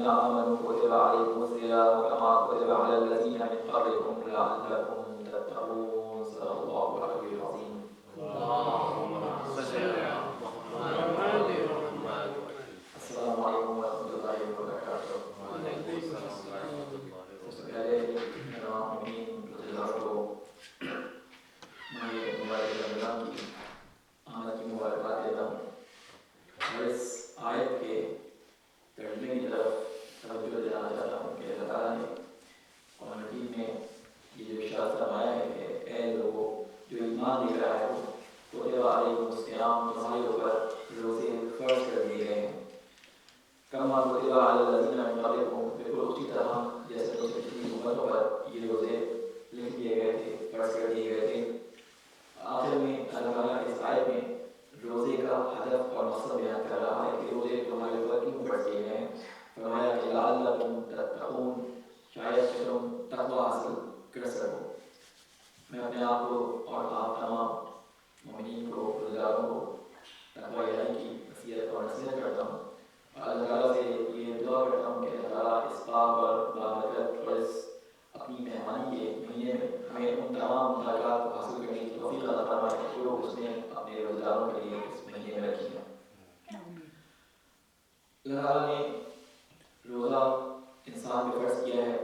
آمنوا كتب عليكم الصيام كما كتب على الذين من قبلكم لعلكم تتقون صدق الله العلي العظيم. اللهم صل على محمد محمد. السلام علیکم ورحمۃ اللہ وبرکاتہ. وعلیکم السلام ورحمۃ اللہ سب سے پہلے تمام مومنین کو ماہ مبارک رمضان کی آمد کی مبارکباد دیتا ہوں. اور اس آیت کے ترجمے کی طرف توجہ دلانا چاہتا ہوں کہ اللہ تعالیٰ نے قرآن مجید میں یہ جو ارشاد فرمایا ہے کہ اے لوگوں جو ایمان لے کر آئے ہو کتب علیکم الصیام تمہارے اوپر روزے فرض کر دیے گئے ہیں. کما کتب علی الذین من قبلکم بالکل اسی طرح جیسے پچھلی امتوں پر یہ روزے لکھ دیے گئے تھے فرض کر دیے گئے تھے. آخر میں اللہ تعالیٰ اس آیت میں روزے کا ہدف اور مقصد بیان کر رہا ہے کہ روزے تمہارے اوپر کیوں فرض کیے گئے ہیں. فرمایا کہ لعلکم تتقون شاید کہ تم تقوی حاصل کر سکو. میں اپنے آپ کو اور آپ تمام مومنین کو روزداروں کو تقوی الہی کی نصیحت اور نصیحت کرتا ہوں اور اللہ تعالیٰ سے یہ دعا کرتا ہوں کہ اللہ تعالیٰ اس پاک اور بابرکت اور اس اپنی مہمانی کے مہینے میں ہمیں ان تمام مبارکات کو حاصل کرنے کی توفیق عطا فرمائے جو اس نے اپنے روزداروں کے لیے اس مہینے میں رکھی ہے. اللہ تعالیٰ نے روزہ انسان پہ فرض کیا ہے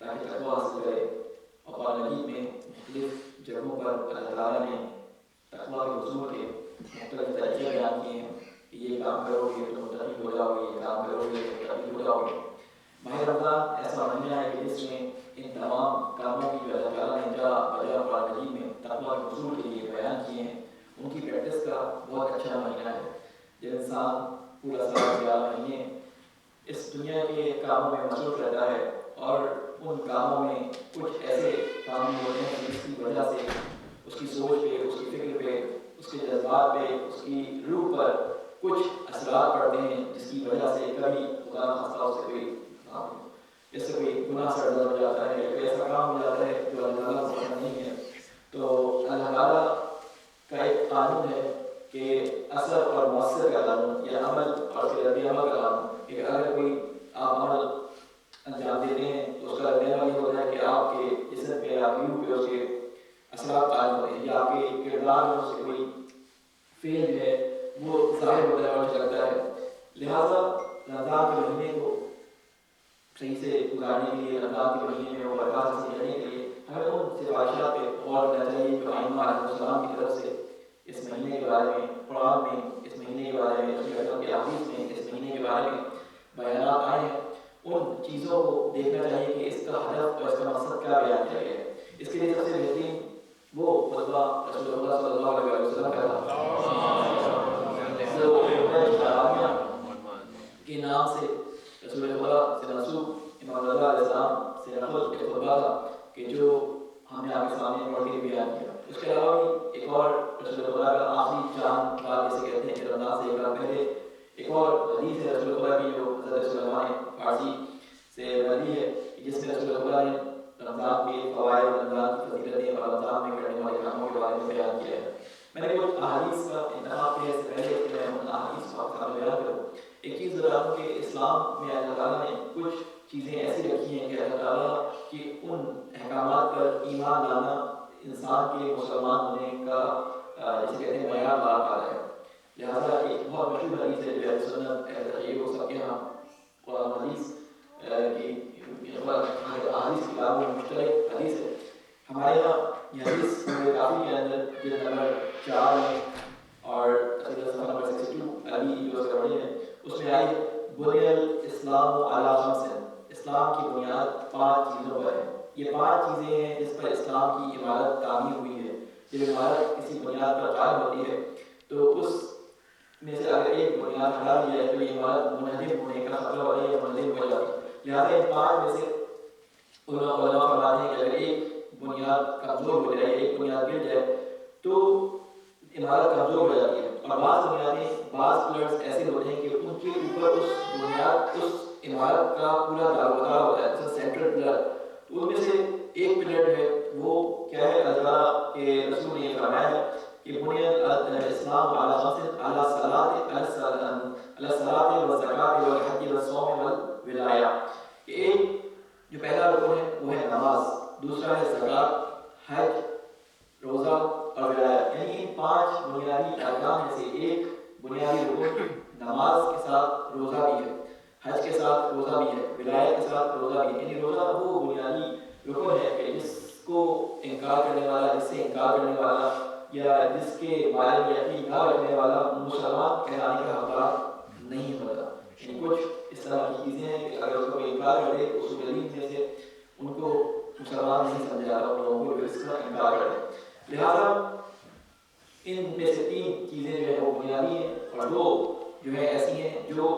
تاکہ تقوی حاصل کرے اور قرآن مجید میں مختلف جگہوں پر اللہ تعالیٰ نے تقوی کے حصول کے مختلف طریقے بیان کیے ہیں کہ یہ کام کرو گے تو متقی ہو جاؤ گے، یہ کام کرو گے تو متقی ہو جاؤ گے. ماہ رمضان ایسا مہینہ ہے کہ جس میں ان تمام کاموں کی جو اللہ تعالیٰ نے جا بجا قرآن مجید میں تقوی کے حصول کے لیے بیان کیے ہیں ان کی پریکٹس کا بہت اچھا مہینہ ہے. جب انسان پورا سال 11 مہینے اس دنیا کے کاموں میں مصروف رہتا ہے اور ان کاموں میں کچھ ایسے کام ہوتے ہیں جس کی وجہ سے اس کی سوچ پہ، اس کی فکر پہ، اس کے جذبات پہ، اس کی روح پر کچھ اثرات پڑتے ہیں جس کی وجہ سے کبھی خدا نخواستہ اس سے کوئی اس سے کوئی گناہ سرزد ہو جاتا ہے، کوئی ایسا کام ہو جاتا ہے جو اللہ تعالیٰ کو پسند نہیں ہے. تو اللہ تعالیٰ کا ایک قانون ہے کہ اثر اور مؤثر کا قانون یا عمل اور پھر رد عمل کا قانون کہ اگر کوئی آپ عمل انجام دیتے ہیں تو اس کا رد عمل یہ ہوتا ہے کہ آپ کے جسم پہ، آپ کی روح پہ اس کے اثرات قائم ہوتے ہیں یا آپ کے کردار میں اس سے کوئی فعل جو ہے وہ ظاہر ہوتا ہے اور لگتا ہے. لہٰذا رمضان کے مہینے کو صحیح سے گزارنے کے لیے، رمضان کے مہینے میں وہ برکات حاصل کرنے کے لیے ہمیں ان سفارشات پہ غور کرنا چاہیے جو ائمہ علیہ السلام کی طرف سے اس مہینے کے بارے میں قرآن میں، اس مہینے کے بارے میں رسول اکرم کے احادیث میں اس مہینے کے بارے میں بیانات آئے ہیں. ان چیزوں کو دیکھنا چاہیے کہ اس کا ہدف اور اس کا مقصد کیا بیان کیا گیا ہے. اس کے لیے سب سے بہترین وہ خطبہ رسول اللہ صلی اللہ علیہ وسلم کا تھا کے نام سے رسول اللہ سے منسوب امام رضا علیہ السلام سے نقل ایک خطبہ تھا کہ جو ہم نے آپ کے سامنے پڑھ کے بیان کیا. اس کے علاوہ بھی ایک اور رسول اللہ کا آخری چاند رات جسے کہتے ہیں کہ رمضان سے ایک رات پہلے ایک اور حدیث ہے رسول اللہ کی جو حضرت سلیمان فارسی سے مروی ہے جس میں رسول اللہ نے رمضان کے فوائد، رمضان کی فضیلتیں اور رمضان میں کرنے والے کاموں کے بارے میں بیان کیا ہے. میں نے کچھ احادیث کا انتخاب کیا ہے اس سے پہلے کہ میں ان احادیث کو آپ کے سامنے بیان کروں. ایک چیز بتا دوں کہ اسلام میں اللہ تعالیٰ نے کچھ چیزیں ایسی رکھی ہیں کہ اللہ تعالیٰ کی ان احکامات پر ایمان لانا انسان کے مسلمان ہونے کا جسے کہتے ہیں معیار بار پاتا ہے. لہٰذا ایک بہت مشہور حدیث ہے جو اہل سنت اہل تحقیق کو سب کے یہاں قرآن حدیث کی احادیث کتاب میں مشترک حدیث ہے. ہمارے یہاں یہ حدیث کافی کے اندر جلد نمبر 4 میں اور صفحہ نمبر 62 علی جو اس کا بڑی ہے اس میں آئی بنی الاسلام علی خمس، اسلام کی بنیاد 5 چیزوں پر ہے. یہ 5 چیزیں ہیں جس پر اسلام کی عمارت تعمیر ہوئی ہے. جب عمارت کسی بنیاد پر قائم ہوتی ہے تو اس میں سے اگر ایک بنیاد ہٹا دی جائے تو یہ عمارت منہدم ہونے کا خطرہ ہوتا ہے یا منہدم ہو جاتی ہے. لہٰذا ان 5 میں سے علماء فرماتے ہیں کہ اگر ایک بنیاد کمزور ہو جائے، ایک بنیاد گر جائے تو عمارت کمزور ہو جاتی ہے. اور بعض بنیادیں، بعض پلرز ایسے ہوتے ہیں کہ ان کے اوپر اس بنیاد، اس عمارت کا پورا دارومدار ہوتا ہے، جیسے سینٹرل پلر. تو ان میں سے ایک پلر ہے وہ کیا ہے؟ اللہ کے رسول نے یہ فرمایا ہے کہ بنی الاسلام علی خمس علی الصلاۃ والزکاۃ والحج والصوم والولایت. دوسرا ہے زکوٰۃ، حج، روزہ اور ولایت، یعنی ان 5 بنیادی ارکان میں سے ایک بنیادی رکن نماز کے ساتھ روزہ بھی ہے، حج کے ساتھ روزہ بھی ہے، ولایت کے ساتھ روزہ بھی ہے، یعنی روزہ وہ بنیادی رکن ہے کہ جس کو انکار کرنے والا، جس سے انکار کرنے والا یا جس کے بارے میں یقین نہ رکھنے والا مسلمان کہلانے کا حقدار نہیں ہوتا۔ یعنی کچھ اس طرح کی چیزیں ہیں کہ اگر اس کا کوئی انکار کرے تو اس دین میں سے ان کو مسلمان نہیں سمجھا جاتا، ان لوگوں کو اس کا انکار کرے۔ لہٰذا ان میں سے 3 چیزیں جو ہے وہ بنیادی ہیں، اور 2 جو ہے ایسی ہیں جو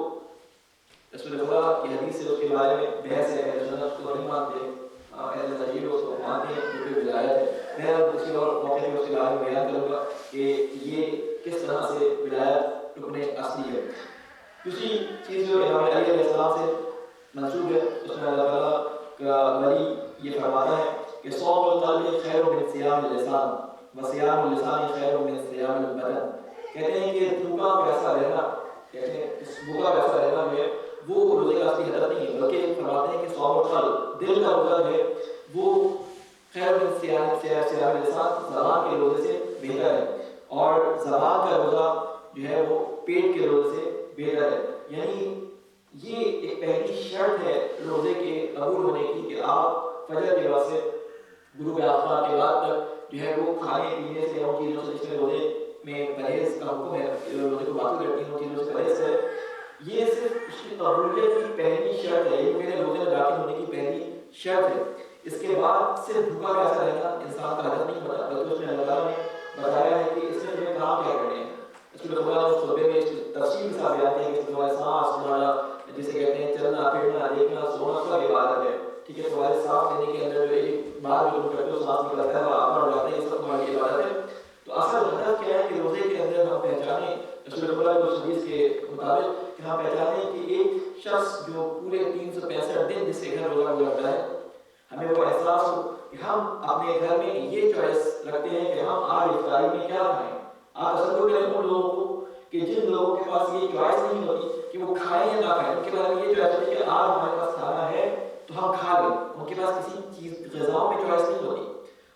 رسول خدا کی حدیث سے اس کے بارے میں بحث ہے، اہل سنت کو نہیں مانتے، اہل تجوید اس کو مانتے ہیں جو کہ ولایت ہے۔ میں کسی اور موقع پہ اس کے بارے میں بیان کروں گا کہ یہ کس طرح سے ولایت رکن اصلی ہے۔ دوسری چیز جو امام علی علیہ السلام سے منسوب ہے، اس میں اللہ تعالیٰ کا ولی یہ فرماتا ہے کہ صوم القلب خیر من صیام اللسان وصیام اللسان خیر من صیام البدن۔ کہتے ہیں کہ بھوکا پیاسا رہنا، کہتے ہیں اس بھوکا پیاسا رہنا جو ہے وہ روزے کا اصلی ہدف نہیں ہے، بلکہ فرماتے ہیں کہ صوم القلب، دل کا روزہ جو ہے وہ خیر من صیام اللسان، زبان کے روزے سے بہتر ہے، اور زبان کا روزہ جو ہے وہ پیٹ کے روزے سے بہتر ہے۔ یعنی یہ ایک پہلی شرط ہے روزے کے قبول ہونے کی کہ آپ فجر کے بعد سے غروب آفتاب کے بعد تک جو ہے وہ کھانے پینے سے اور چیزوں سے، جس میں روزے میں پرہیز کا حکم ہے، روزے کو باقی کرتی ہیں چیزوں سے پرہیز ہے، یہ صرف اس کی قبولیت کی پہلی شرط ہے، یہ میرے روزے میں داخل ہونے کی پہلی شرط ہے۔ اس کے بعد صرف بھوکا پیاسا رہنا انسان کا ہدف نہیں بتا، بلکہ اس میں اللہ تعالیٰ نے بتایا ہے کہ اس میں جو کام کیا کرنے ہیں۔ رسول خدا نے اس خطبے میں تفصیل کے ساتھ بیان ہے کہ تمہارے سانس، تمہارا جسے کہتے ہیں چلنا پھرنا دیکھنا سونا سب عبادت ہے، ٹھیک ہے، تمہارے سانس لینے کے اندر جو ایک بات جو تم کرتے ہو سانس نکلتا ہے وہ آپ پر جاتے ہیں، یہ سب تمہاری عبادت ہے۔ تو اصل ہدف کیا ہے کہ روزے کے اندر ہم پہچانیں رسول خدا کی حدیث کے مطابق کہ ہم پہچانیں کہ ایک شخص جو پورے 365 دن جس کے گھر روزہ گزارتا ہے، ہمیں وہ احساس ہو کہ ہم اپنے گھر میں یہ چوائس رکھتے ہیں کہ ہم آج افطاری میں کیا کھائیں۔ آپ تصور کریں ان لوگوں کو کہ جن لوگوں کے پاس یہ چوائس نہیں ہوتی کہ وہ کھائیں یا نہ کھائیں، ان کے پاس یہ چوائس ہوتی ہے کہ آج ہمارے پاس کھانا ہے تو ہم کھا لیں، ان کے پاس کسی چیز غذاؤں میں چوائس نہیں ہوتی۔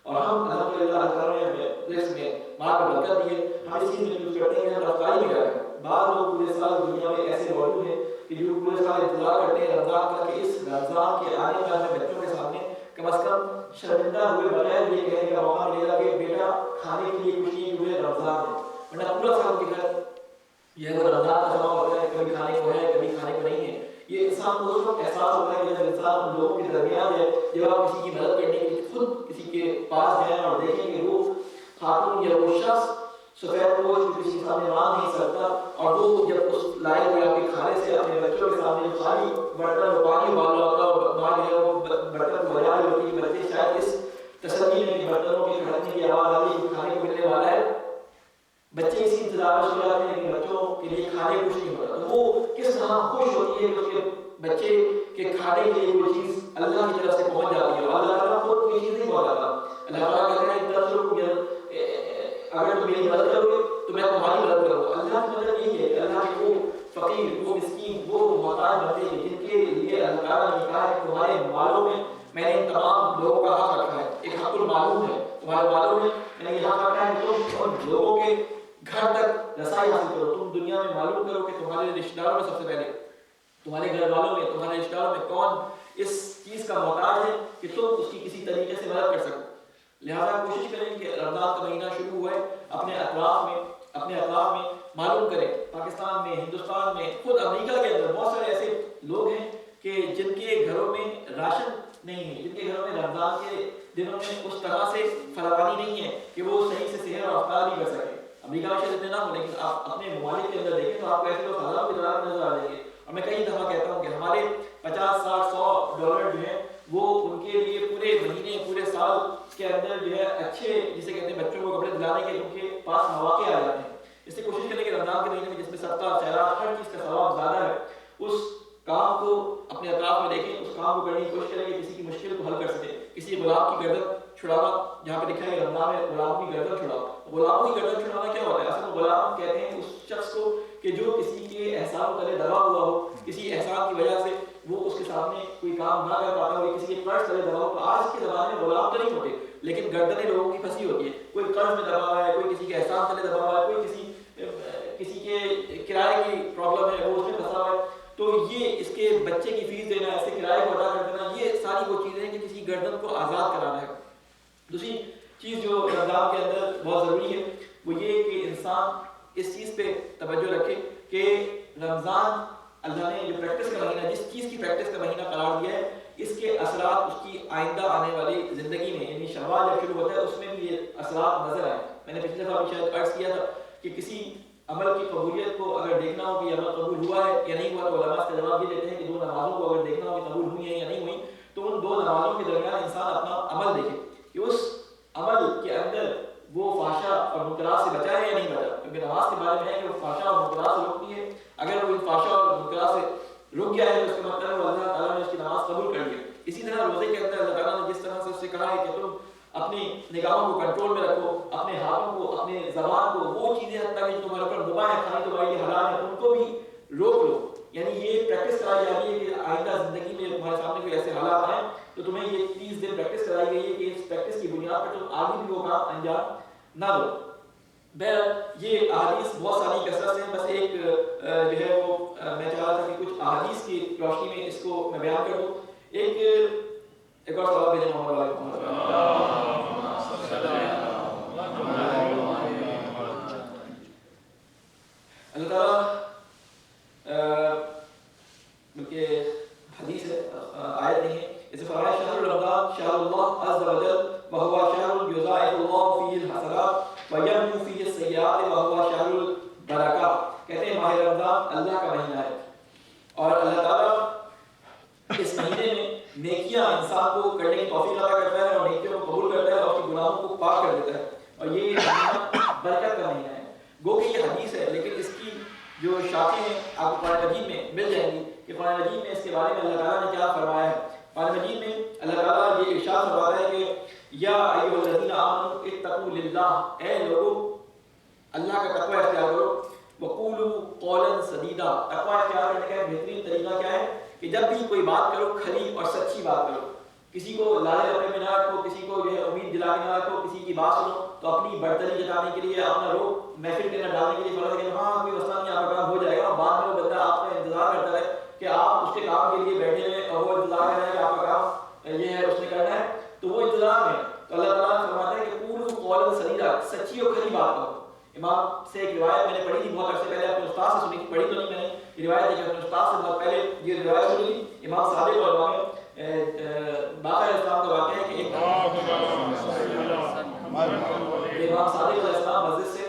اور ہم الحمدللہ اللہ تعالیٰ نے رزق میں مال میں برکت دی ہے، ہم اس چیز میں یوز کرتے ہیں کہ ہم افطاری میں جائیں۔ بعض لوگ پورے سال دنیا میں ایسے موجود ہیں کہ جو پورے سال انتظار کرتے ہیں رمضان کا کہ اس رمضان کے آنے کا ہمیں بچوں کے سامنے کم از کم شرمندہ ہوئے بغیر یہ کہنے کا موقع ملے گا کہ بیٹا کھانے کے لیے کچھ نہیں ہوئے رمضان ہے، ورنہ پورا سال کے گھر یہ وہ رمضان کا سماں ہوتا ہے، کبھی کھانے کو ہے کبھی کھانے کو نہیں ہے۔ یہ انسان کو اس وقت احساس ہوتا ہے کہ جب انسان ان لوگوں کے درمیان ہے، جب آپ کسی کی مدد کرنے کے لیے خود کسی کے پاس جائیں اور دیکھیں کہ وہ خاتون یا وہ شخص سفید پوش کسی کے سامنے مانگ نہیں سکتا، اور وہ جب اس لائق ہوئے آپ کے کھانے سے اپنے بچوں کے سامنے خالی برتن پانی ابال رہا ہوتا ہے، ماں جو ہے وہ برتن کو بجا رہی ہوتی ہے، بچے شاید اس تسلی میں کہ برتنوں کے کھڑکنے کی آواز آ رہی ہے کہ کھانے کو ملنے والا ہے، بچے اسی انتظار میں سو جاتے ہیں لیکن بچوں کے لیے کھانے کچھ نہیں ہوتا، تو وہ کس طرح خوش ہوتی ہے کہ اس کے بچے کے کھانے کے لیے کوئی چیز اللہ کی طرف سے پہنچ جاتی ہے، اور اللہ تعالیٰ خود کوئی چیز نہیں پہنچاتا۔ اللہ تعالیٰ کہتے ہیں اگر تم میری مدد کرو گے تو میں تمہاری مدد کروں گا۔ اللہ کی مدد یہی ہے کہ اللہ کے وہ فقیر، وہ مسکین، وہ محتاج بندے ہیں جن کے لیے اللہ تعالیٰ نے کہا ہے کہ تمہارے مالوں میں میں نے ان تمام لوگوں کا حق رکھا ہے، ایک حق المعلوم ہے، تمہارے مالوں میں میں نے یہ حق رکھا ہے کہ تم ان لوگوں کے گھر تک رسائی حاصل کرو، تم دنیا میں معلوم کرو کہ تمہارے رشتہ داروں میں سب سے پہلے، تمہارے گھر والوں میں، تمہارے رشتہ داروں میں کون اس چیز کا محتاج ہے کہ تم اس کی کسی طریقے سے مدد کر سکو۔ لہٰذا کوشش کریں کہ رمضان کا مہینہ شروع ہوا ہے، اپنے اطراف میں معلوم کریں، پاکستان میں، ہندوستان میں، خود امریکہ کے اندر بہت سارے ایسے لوگ ہیں کہ جن کے گھروں میں راشن نہیں ہے، جن کے گھروں میں رمضان کے دنوں میں اس طرح سے فراوانی نہیں ہے کہ وہ صحیح سے سحر اور افطار بھی کر سکیں۔ امریکہ میں شاید اتنے نہ ہو، لیکن آپ اپنے ممالک کے اندر دیکھیں تو آپ کو ایسے لوگ ہزاروں کی تعداد نظر آ جائیں گے۔ اور میں کئی دفعہ کہتا ہوں کہ ہمارے 50 60 100 ڈالر جو ہیں وہ ان کے لیے پورے مہینے پورے سال کے اندر جو ہے اچھے جسے کہتے ہیں بچوں کو کپڑے دلانے کے ان کے پاس مواقع آ جاتے ہیں۔ اس لیے کوشش کریں کہ رمضان کے مہینے میں جس میں صدقہ خیرات ہر چیز کا ثواب زیادہ ہے، اس کام کو اپنے اطراف میں دیکھیں، اس کام کو کرنے کی کوشش کریں کہ کسی کی مشکل کو حل کر سکیں۔ کسی غلام کی گردن چھڑانا، جہاں پہ لکھا ہے رمضان میں غلام کی گردن چھڑاؤ، غلام کی گردن چھڑانا کیا ہوتا ہے؟ اصل میں غلام کہتے ہیں اس شخص کو کہ جو کسی کے احسان تلے دبا ہوا ہو، کسی احسان کی وجہ سے وہ اس کے سامنے کوئی کام نہ کر پاتا ہو، کسی کے قرض تلے دبا ہو۔ آج کے کے زمانے میں غلام تو نہیں ہوتے لیکن گردنیں لوگوں کی پھنسی ہوتی ہے، کوئی قرض میں دبا ہوا ہے، کوئی کسی کے احسان تلے دبا ہوا ہے، کوئی کسی کے کرائے کی پرابلم ہے وہ اس میں پھنسا ہوا ہے، تو یہ اس کے بچے کی فیس دینا، اس کے کرائے کو ادا کر دینا، یہ ساری وہ چیزیں ہیں کہ کسی گردن کو آزاد کرانا ہے۔ دوسری چیز جو رمضان کے اندر بہت ضروری ہے وہ یہ کہ انسان اس چیز پہ توجہ رکھے کہ رمضان اللہ نے جو پریکٹس کا مہینہ، جس چیز کی پریکٹس کا مہینہ قرار دیا ہے، اس کے اثرات اس کی آئندہ آنے والی زندگی میں، یعنی شوال جب شروع ہوتا ہے اس میں بھی یہ اثرات نظر آئے۔ میں نے پچھلے دفعہ بھی شاید عرض کیا تھا کہ کسی عمل کی قبولیت کو اگر دیکھنا ہو کہ یہ عمل قبول ہوا ہے یا نہیں ہوا، تو علماء اس کا جواب یہ دیتے ہیں کہ 2 نمازوں کو اگر دیکھنا ہو کہ قبول ہوئی ہیں یا نہیں ہوئی، تو ان 2 نمازوں کے درمیان انسان اپنا عمل دیکھے کہ اس عمل کے اندر وہ فحشا اور منکرات سے بچا ہے یا نہیں بچا، کیونکہ نماز کے بارے میں ہے کہ وہ فحشا اور منکرات سے روکتی ہے، اگر وہ ان فحشا اور منکرات سے رک گیا ہے تو اس کا مطلب ہے اللہ تعالیٰ نے اس کی نماز قبول کر لی۔ اسی طرح روزے کے اندر اللہ تعالیٰ نے جس طرح سے اس سے کہا ہے کہ تم اپنی نگاہوں کو کنٹرول میں رکھو، اپنے ہاتھوں کو، اپنے زبان کو، وہ چیزیں حتیٰ کہ جو تمہارے اوپر مباح ہیں، کھانے تمہارے لیے حلال ہیں، ان کو بھی روک لو۔ یعنی یہ پریکٹس کرائی جا رہی ہے کہ آئندہ زندگی میں تمہارے سامنے کوئی ایسے حالات آئیں تو تمہیں یہ 30 دن پریکٹس کرائی گئی ہے کہ اس پریکٹس کی بنیاد پر تم آگے بھی وہ کام انجام نہ دو۔ بہرحال یہ احادیث بہت ساری کثرت سے، بس ایک جو ہے وہ میں چاہ رہا تھا کہ کچھ احادیث کی روشنی میں اس کو میں بیان کر دوں۔ ایک اور سوال بھیجنا محمد علیہ اللہ تعالیٰ بلکہ حدیث ہے، آیت نہیں ہے، اس فرمایا شہر رمضان شہر اللہ عز و جل وہو شہر یضاعف اللہ فیہ الحسنات ویمحو فیہ السیئات وہو شہر البرکات۔ کہتے ہیں ماہ رمضان اللہ کا مہینہ ہے اور اللہ تعالیٰ اس مہینے میں نیکیاں انسان کو کرنے کی توفیق عطا کرتا ہے اور نیکیوں کو قبول کرتا ہے اور اس کے گناہوں کو پاک کر دیتا ہے، اور یہ مہینہ برکت کا مہینہ ہے۔ گو کہ یہ حدیث ہے لیکن اس کی جو شاخیں ہیں آپ کو قرآن مجید میں مل جائیں گی کہ قرآن مجید میں اس کے بارے میں اللہ تعالیٰ نے کیا فرمایا ہے۔ قرآن مجید میں اللہ تعالیٰ یہ ارشاد فرماتا ہے کہ یا ایھا الذین آمنوا اتقوا للہ، اے لوگو اللہ کا تقوی اختیار کرو، وقولوا قولا سدیدا، تقوی اختیار کرنے کا بہترین طریقہ کیا ہے کہ جب بھی کوئی بات کرو کھری اور سچی بات کرو، کسی کو لالے لپے میں نہ رکھو، کسی کو جو ہے امید دلا کے نہ رکھو، کسی کی بات سنو تو اپنی برتری جتانے کے لیے، اپنا روح محفل کے اندر ڈالنے کے لیے فرض ہے کہ ہاں کوئی مسئلہ نہیں، آپ کا کام ہو جائے گا، اور بعد میں وہ بندہ آپ کا انتظار کرتا ہے کہ آپ اس کے کام کے لیے بیٹھے ہیں اور وہ انتظار کر رہے ہیں کہ آپ کا کام یہ ہے اس نے کرنا ہے، تو وہ انتظار میں تو اللہ تعالیٰ فرماتا ہے کہ قولوا قولا سدیدا، سچی اور کھری بات کرو۔ امام سے ایک روایت میں نے پڑھی تھی بہت عرصے پہلے، اپنے استاد سے سنی تھی، پڑھی تو نہیں میں نے، یہ روایت ہے کہ اپنے استاد سے بہت پہلے یہ روایت سنی تھی۔ امام صادق اور امام باقر علیہ السلام کا واقعہ ہے کہ ایک امام صادق علیہ السلام مسجد سے،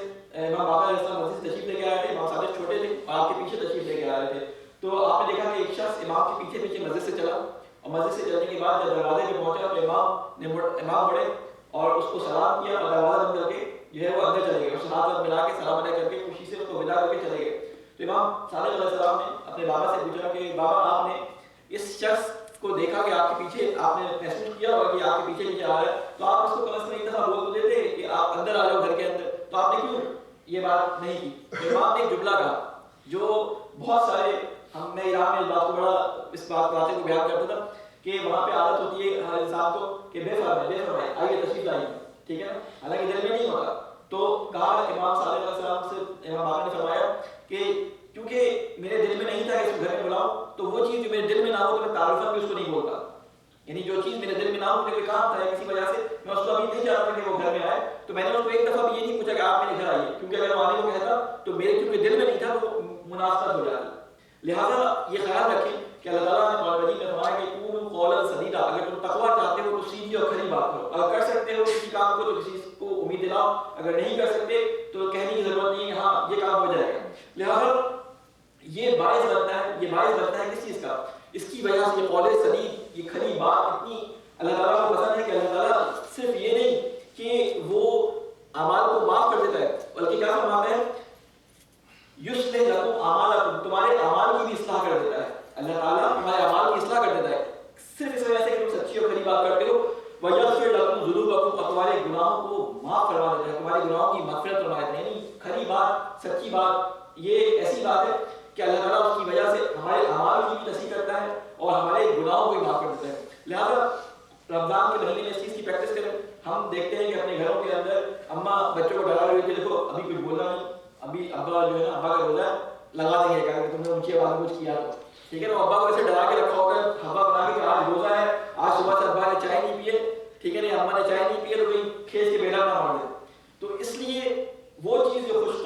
امام باقر علیہ السلام مسجد سے تشریف لے کے آئے تھے، امام صادق چھوٹے تھے اور آپ کے پیچھے تشریف لے کے آ رہے تھے، تو آپ نے دیکھا کہ ایک شخص امام کے پیچھے پیچھے مسجد سے چلا، اور مسجد سے چلنے کے بعد جب دروازے پہ پہنچا تو امام بڑھے اور اس کو سلام کیا اور دروازہ بند کر کے جو ہے وہ اندر چلے گئے، اس سے ہاتھ ملا کے سلام ادا کر کے خوشی سے اس کو ودا کر کے چلے گئے۔ تو امام صادق علیہ السلام نے اپنے بابا سے پوچھا کہ بابا آپ نے اس شخص کو دیکھا کہ آپ کے پیچھے، آپ نے محسوس کیا اور کہ آپ کے پیچھے پیچھے آ رہا ہے، تو آپ اس کو کم از کم ایک دفعہ بول تو دیتے کہ آپ اندر آ جاؤ گھر کے اندر، تو آپ نے کیوں یہ بات نہیں کی؟ تو امام نے ایک جملہ کہا جو بہت سارے میں ایران میں اس بات کو بڑا اس بات کو بیان کرتا تھا کہ وہاں پہ عادت ہوتی ہے ہر انسان کو کہ بے فرمائے آئیے تشریف لائیے، ٹھیک ہے نا، حالانکہ دل میں نہیں ہوتا، تو کہا امام صادق علیہ السلام سے، امام باقر نے فرمایا کہ کیونکہ میرے دل میں نہیں تھا کہ اس کو گھر میں بلاؤں، تو وہ چیز جو میرے دل میں نہ ہو تو میں تعارفاً بھی اس کو نہیں بولتا، یعنی جو چیز میرے دل میں نہ ہو، مجھے کوئی کام تھا کسی وجہ سے میں اس کو ابھی نہیں چاہتا کہ وہ گھر میں آئے، تو میں نے اس کو ایک دفعہ بھی یہ نہیں پوچھا کہ آپ میرے گھر آئیے، کیونکہ اگر وہ آنے کو کہتا تو میرے کیونکہ دل میں نہیں تھا وہ مناسبت ہو جاتی۔ لہٰذا یہ خیال رکھیں کہ اللہ تعالیٰ نے قرآن مجید میں فرمایا کہ قولوا قولا سدیدا، اگر تم تقویٰ چاہتے ہو تو سیدھی اور کھری بات کرو، اگر کر سکتے ہو کسی کام کو تو کسی کو امید دلاؤ، اگر نہیں کر سکتے تو کہنے کی ضرورت نہیں ہے، ہاں یہ کام ہو جائے گا۔ لہٰذا یہ باعث بنتا ہے کس چیز کا؟ اس کی وجہ سے یہ قول سدید، یہ کھری بات اتنی اللہ تعالیٰ کو پسند ہے کہ اللہ تعالیٰ صرف یہ نہیں کہ وہ اعمال کو معاف کر دیتا ہے، بلکہ کیا فرماتا ہے؟ یصلح لکم اعمالکم، تمہارے اعمال کی بھی اصلاح کر دیتا ہے، اللہ تعالیٰ تمہارے اعمال کی اصلاح کر دیتا ہے صرف اس وجہ سے کہ تم سچی اور کھری بات کرتے ہو، ویغفر لکم ذنوبکم، اور تمہارے گناہوں کو معاف کروا دیتا ہے، تمہارے گناہوں کی مغفرت فرما دیتا ہے۔ یعنی کھری بات، سچی بات، یہ ایسی بات ہے کہ اللہ تعالیٰ اس کی وجہ سے ہمارے اعمال کی بھی تصحیح کرتا ہے اور ہمارے گناہوں کو بھی معاف کر دیتا ہے۔ لہٰذا رمضان کے مہینے تو ابا کو ایسے ڈرا کے رکھا ہوگا ہوا بنا کے کہ آج روزہ ہے, آج صبح سے ابا نے چائے نہیں پیے, ٹھیک ہے نہیں, اما نے چائے نہیں پیے تو کہیں کھیس کے بیڑا نہ مار دے. تو اس لیے وہ چیز جو خوش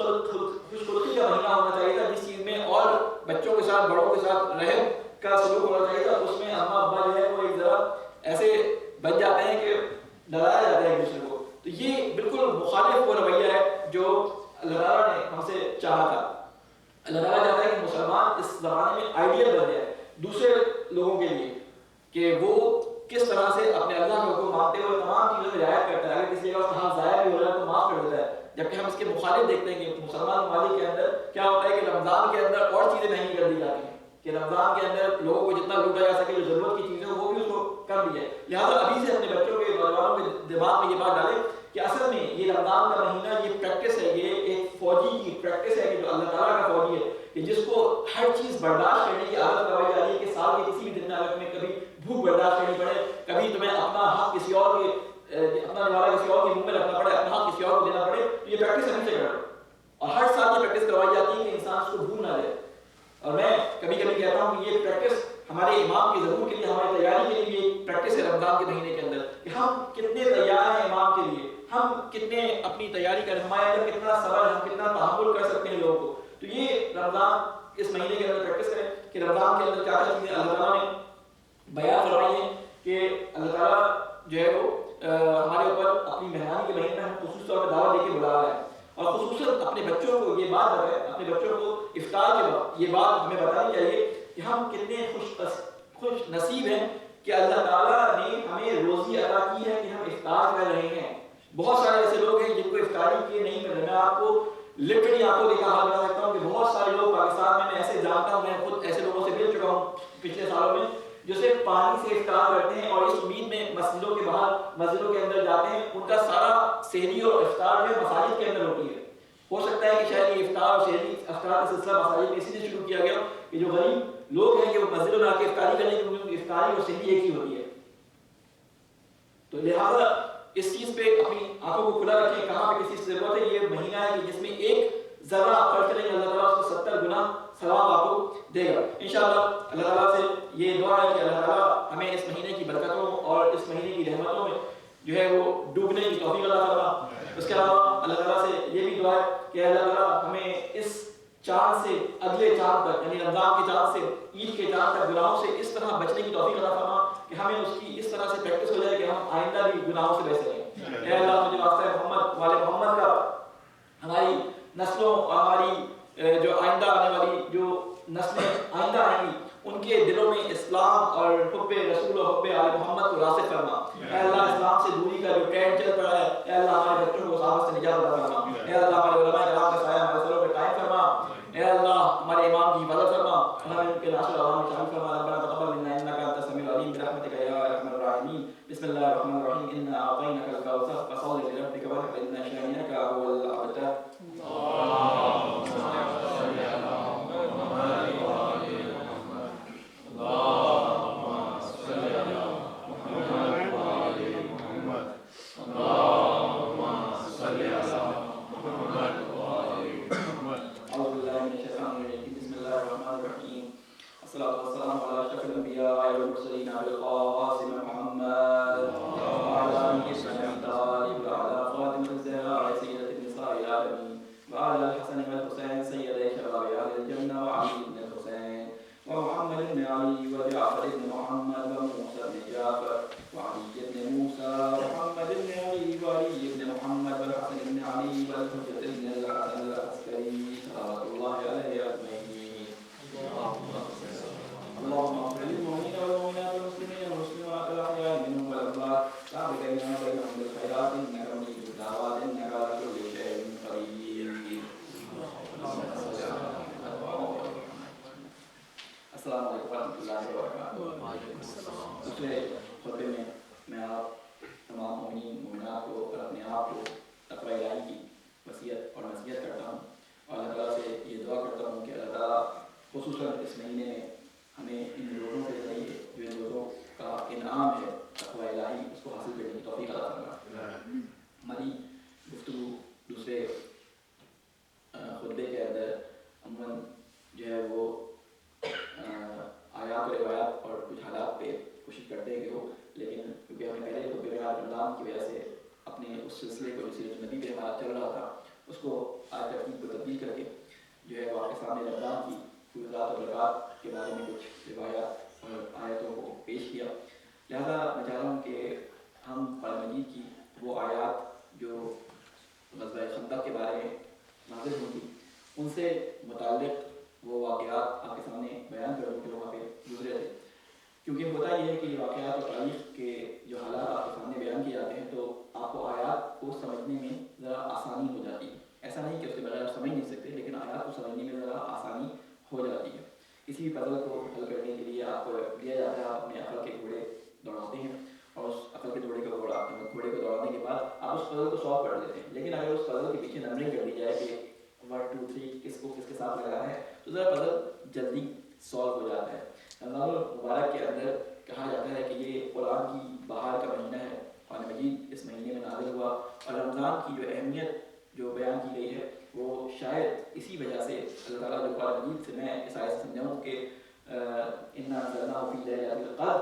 خلقی کا مہینہ ہونا چاہیے تھا, جس چیز میں اور بچوں کے ساتھ بڑوں کے ساتھ رحم کا سلوک ہونا چاہیے تھا, اس میں اما ابا جو ہے وہ ایک ذرا ایسے بن جاتے ہیں کہ ڈرایا جاتا ہے ایک دوسرے کو. تو یہ بالکل مخالف وہ رویہ ہے جو اللہ تعالیٰ نے ہم سے چاہا تھا. اللہ تعالیٰ چاہتا ہے کہ مسلمان اس زمانے میں آئیڈیل بن جائے دوسرے لوگوں کے لیے, کہ وہ کس طرح سے اپنے اللہ کے حکم مانتے ہوئے تمام چیزوں میں رعایت کرتا ہے. اگر کسی جگہ کہاں ضائع بھی ہو رہا ہے تو معاف کر دیتا ہے. جبکہ ہم اس کے مخالف دیکھتے ہیں کہ مسلمان ممالک کے اندر کیا ہوتا ہے کہ رمضان کے اندر اور چیزیں مہنگی کر دی جاتی ہیں, کہ رمضان کے اندر لوگوں کو جتنا لوٹا جا سکے, جو ضرورت کی چیزیں وہ بھی اس کو کر دی ہے. لہٰذا ابھی سے اپنے بچوں کے نوجوانوں کے دماغ میں یہ بات ڈالیں کہ اصل میں یہ رمضان کا مہینہ یہ پریکٹس ہے, یہ ایک فوجی کی پریکٹس ہے کہ جو اللہ تعالیٰ کا فوجی ہے, کہ جس کو ہر چیز برداشت کرنے کی عادت کروائی جا رہی ہے, کہ سال کے کسی بھی دن میں اگر تمہیں کبھی بھوک برداشت کرنی پڑے, کبھی تمہیں اپنا حق کسی اور کے اپنا نوالا کسی اور کے منہ میں رکھنا پڑے, اپنا حق کسی اور کو دینا پڑے, تو یہ پریکٹس ہم سے کرو. اور ہر سال یہ پریکٹس کروائی جاتی ہے کہ انسان اس کو بھول نہ جائے. اور میں کبھی کبھی کہتا ہوں کہ یہ پریکٹس ہمارے امام کے ظہور کے لیے, ہماری تیاری کے لیے بھی پریکٹس ہے رمضان کے مہینے کے اندر, کہ ہم کتنے تیار ہیں امام کے لیے, ہم کتنے اپنی تیاری کر, ہمارے اندر کتنا صبر, ہم کتنا تحمل کر سکتے ہیں لوگوں کو. تو یہ رمضان اس مہینے کے اندر پریکٹس کریں کہ رمضان کے اندر کیا کیا چیزیں اللہ تعالیٰ نے بیان فرمائی ہیں, کہ اللہ تعالیٰ جو ہے وہ ہمارے اوپر اپنی مہمانی کے مہینے میں ہم خصوص طور پہ دعوت دے کے بلا رہا ہے. اور خصوصاً اپنے بچوں کو یہ بات بتائیں, اپنے بچوں کو افطار کے وقت یہ بات ہمیں بتانی چاہیے کہ ہم کتنے خوش نصیب ہیں کہ اللہ تعالیٰ نے ہمیں روزی عطا کی ہے کہ ہم افطار کر رہے ہیں. بہت سارے ایسے لوگ ہیں جن کو افطاری کے نہیں مل رہے. میں آپ کو لٹرلی آنکھوں دیکھا حال بتا سکتا ہوں کہ بہت سارے لوگ پاکستان میں ایسے جانتا ہوں, میں خود ایسے لوگوں سے مل چکا ہوں پچھلے سالوں میں, جو صرف پانی سے افطار کرتے ہیں اور اس امید میں مسجدوں کے باہر مسجدوں کے اندر جاتے ہیں. ان کا سارا سحری اور افطار جو مساجد کے اندر ہوتی ہے. ہو سکتا ہے کہ شاید یہ افطار اور سحری افطار کا سلسلہ مساجد میں اسی لیے شروع کیا گیا کہ جو غریب لوگ ہیں کہ وہ مسجدوں میں آ کے افطاری کرنے کی, ان کی افطاری اور سحری ایک ہی ہوتی ہے. تو لہٰذا اس چیز پہ اپنی آنکھوں کو کھلا رکھیں, کہاں پہ کسی سے ضرورت ہے. یہ مہینہ ہے کہ جس میں ایک ذرا آپ خرچ کریں گے اللہ تعالیٰ اس کو 70 گنا ثواب آپ کو دے گا انشاءاللہ. اللہ تعالیٰ سے یہ دعا ہے کہ اللہ تعالیٰ ہمیں اس مہینے کی برکتوں اور اس مہینے کی رحمتوں میں جو ہے وہ ڈوبنے کی توفیق عطا فرما. اس کے علاوہ اللہ تعالیٰ سے یہ بھی دعا ہے کہ اللہ تعالیٰ ہمیں اس چاند سے اگلے چاند تک, یعنی رمضان کے چاند سے عید کے چاند تک گناہوں سے اس طرح بچنے کی توفیق عطا فرما کہ ہمیں اس کی اس طرح سے پریکٹس ہو جائے کہ ہم آئندہ بھی گناہوں سے بچ سکیں. اے اللہ مجھے واسطہ محمد والے محمد کا ہماری نسلوں اور ہماری جو آئندہ آنے والی جو نسلیں آئندہ آئیں گی ان کے دلوں میں اسلام اور حب رسول و حب آل محمد کو راسخ فرما. اے اللہ اسلام سے دوری کا جو ٹرینڈ چل پڑا ہے, اے اللہ ہمارے بچوں کو صحابت سے نجات عطا فرما. اے اللہ ہمارے علماء کرام کا سایہ ہمارے سروں پہ قائم فرما. اے اللہ ہمارے امام کی حفاظت فرما, ہمیں ان کے ناصر عوام میں شامل فرما. ربنا تقبل منا انك انت السميع العليم برحمتك يا ارحم الراحمين. بسم الله الرحمن الرحيم. انا اعطيناك الكوثر فصل لربك وانحر ان شانئك هو الابتر. بعد کے روایات اور کچھ حالات پہ کوشش کرتے ہیں کہ ہو، لیکن کیونکہ ہمیں پہلے خطبے بیان رمضان کی وجہ سے اپنے اس سلسلے کو جو سیرت نبی پہ ہمارا چل رہا تھا اس کو آج ترتیب کو تبدیل کر کے جو ہے وہ آپ کے سامنے رمضان کی فضیلات اور برکات کے بارے میں کچھ روایات اور آیتوں کو پیش کیا. لہذا میں چاہ رہا ہوں کہ ہم قرآن مجید کی وہ آیات جو غزوہ خندق کے بارے میں نازل ہوئی تھی ان سے متعلق وہ واقعات آپ کے سامنے بیان کروں کہ وہاں پہ گزرے تھے. کیونکہ ہوتا یہ ہے کہ یہ واقعات اور تاریخ کے جو حالات آپ کے سامنے بیان کیے جاتے ہیں تو آپ کو آیات کو سمجھنے میں ذرا آسانی ہو جاتی ہے. ایسا نہیں کہ اس کے بغیر آپ سمجھ نہیں سکتے، لیکن آیات کو سمجھنے میں ذرا آسانی ہو جاتی ہے. اسی پزل کو حل کرنے کے لیے آپ کو دیا جاتا ہے، آپ اپنے عقل کے گھوڑے دوڑاتے ہیں اور اس عقل کے گھوڑے کو دوڑانے کے بعد آپ اس پزل کو سالو کر لیتے ہیں. لیکن اگر اس پزل کے پیچھے نمبرنگ کر دی جائے کہ 1 2 3 کس کو کس کے ساتھ لگانا ہے تو ذرا پزل جلدی سالو ہو جاتا ہے. رمضان المبارک کے اندر کہا جاتا ہے کہ یہ قرآن کی بہار کا مہینہ ہے. قرآن مجید اس مہینے میں نازل ہوا اور رمضان کی جو اہمیت جو بیان کی گئی ہے وہ شاید اسی وجہ سے اللہ تعالیٰ جو قرآن مجید سے میں اس آیت سے سمجھاؤں کہ اِنَّا أَنزَلْنَاهُ فِي لَيْلَةِ الْقَدْرِ،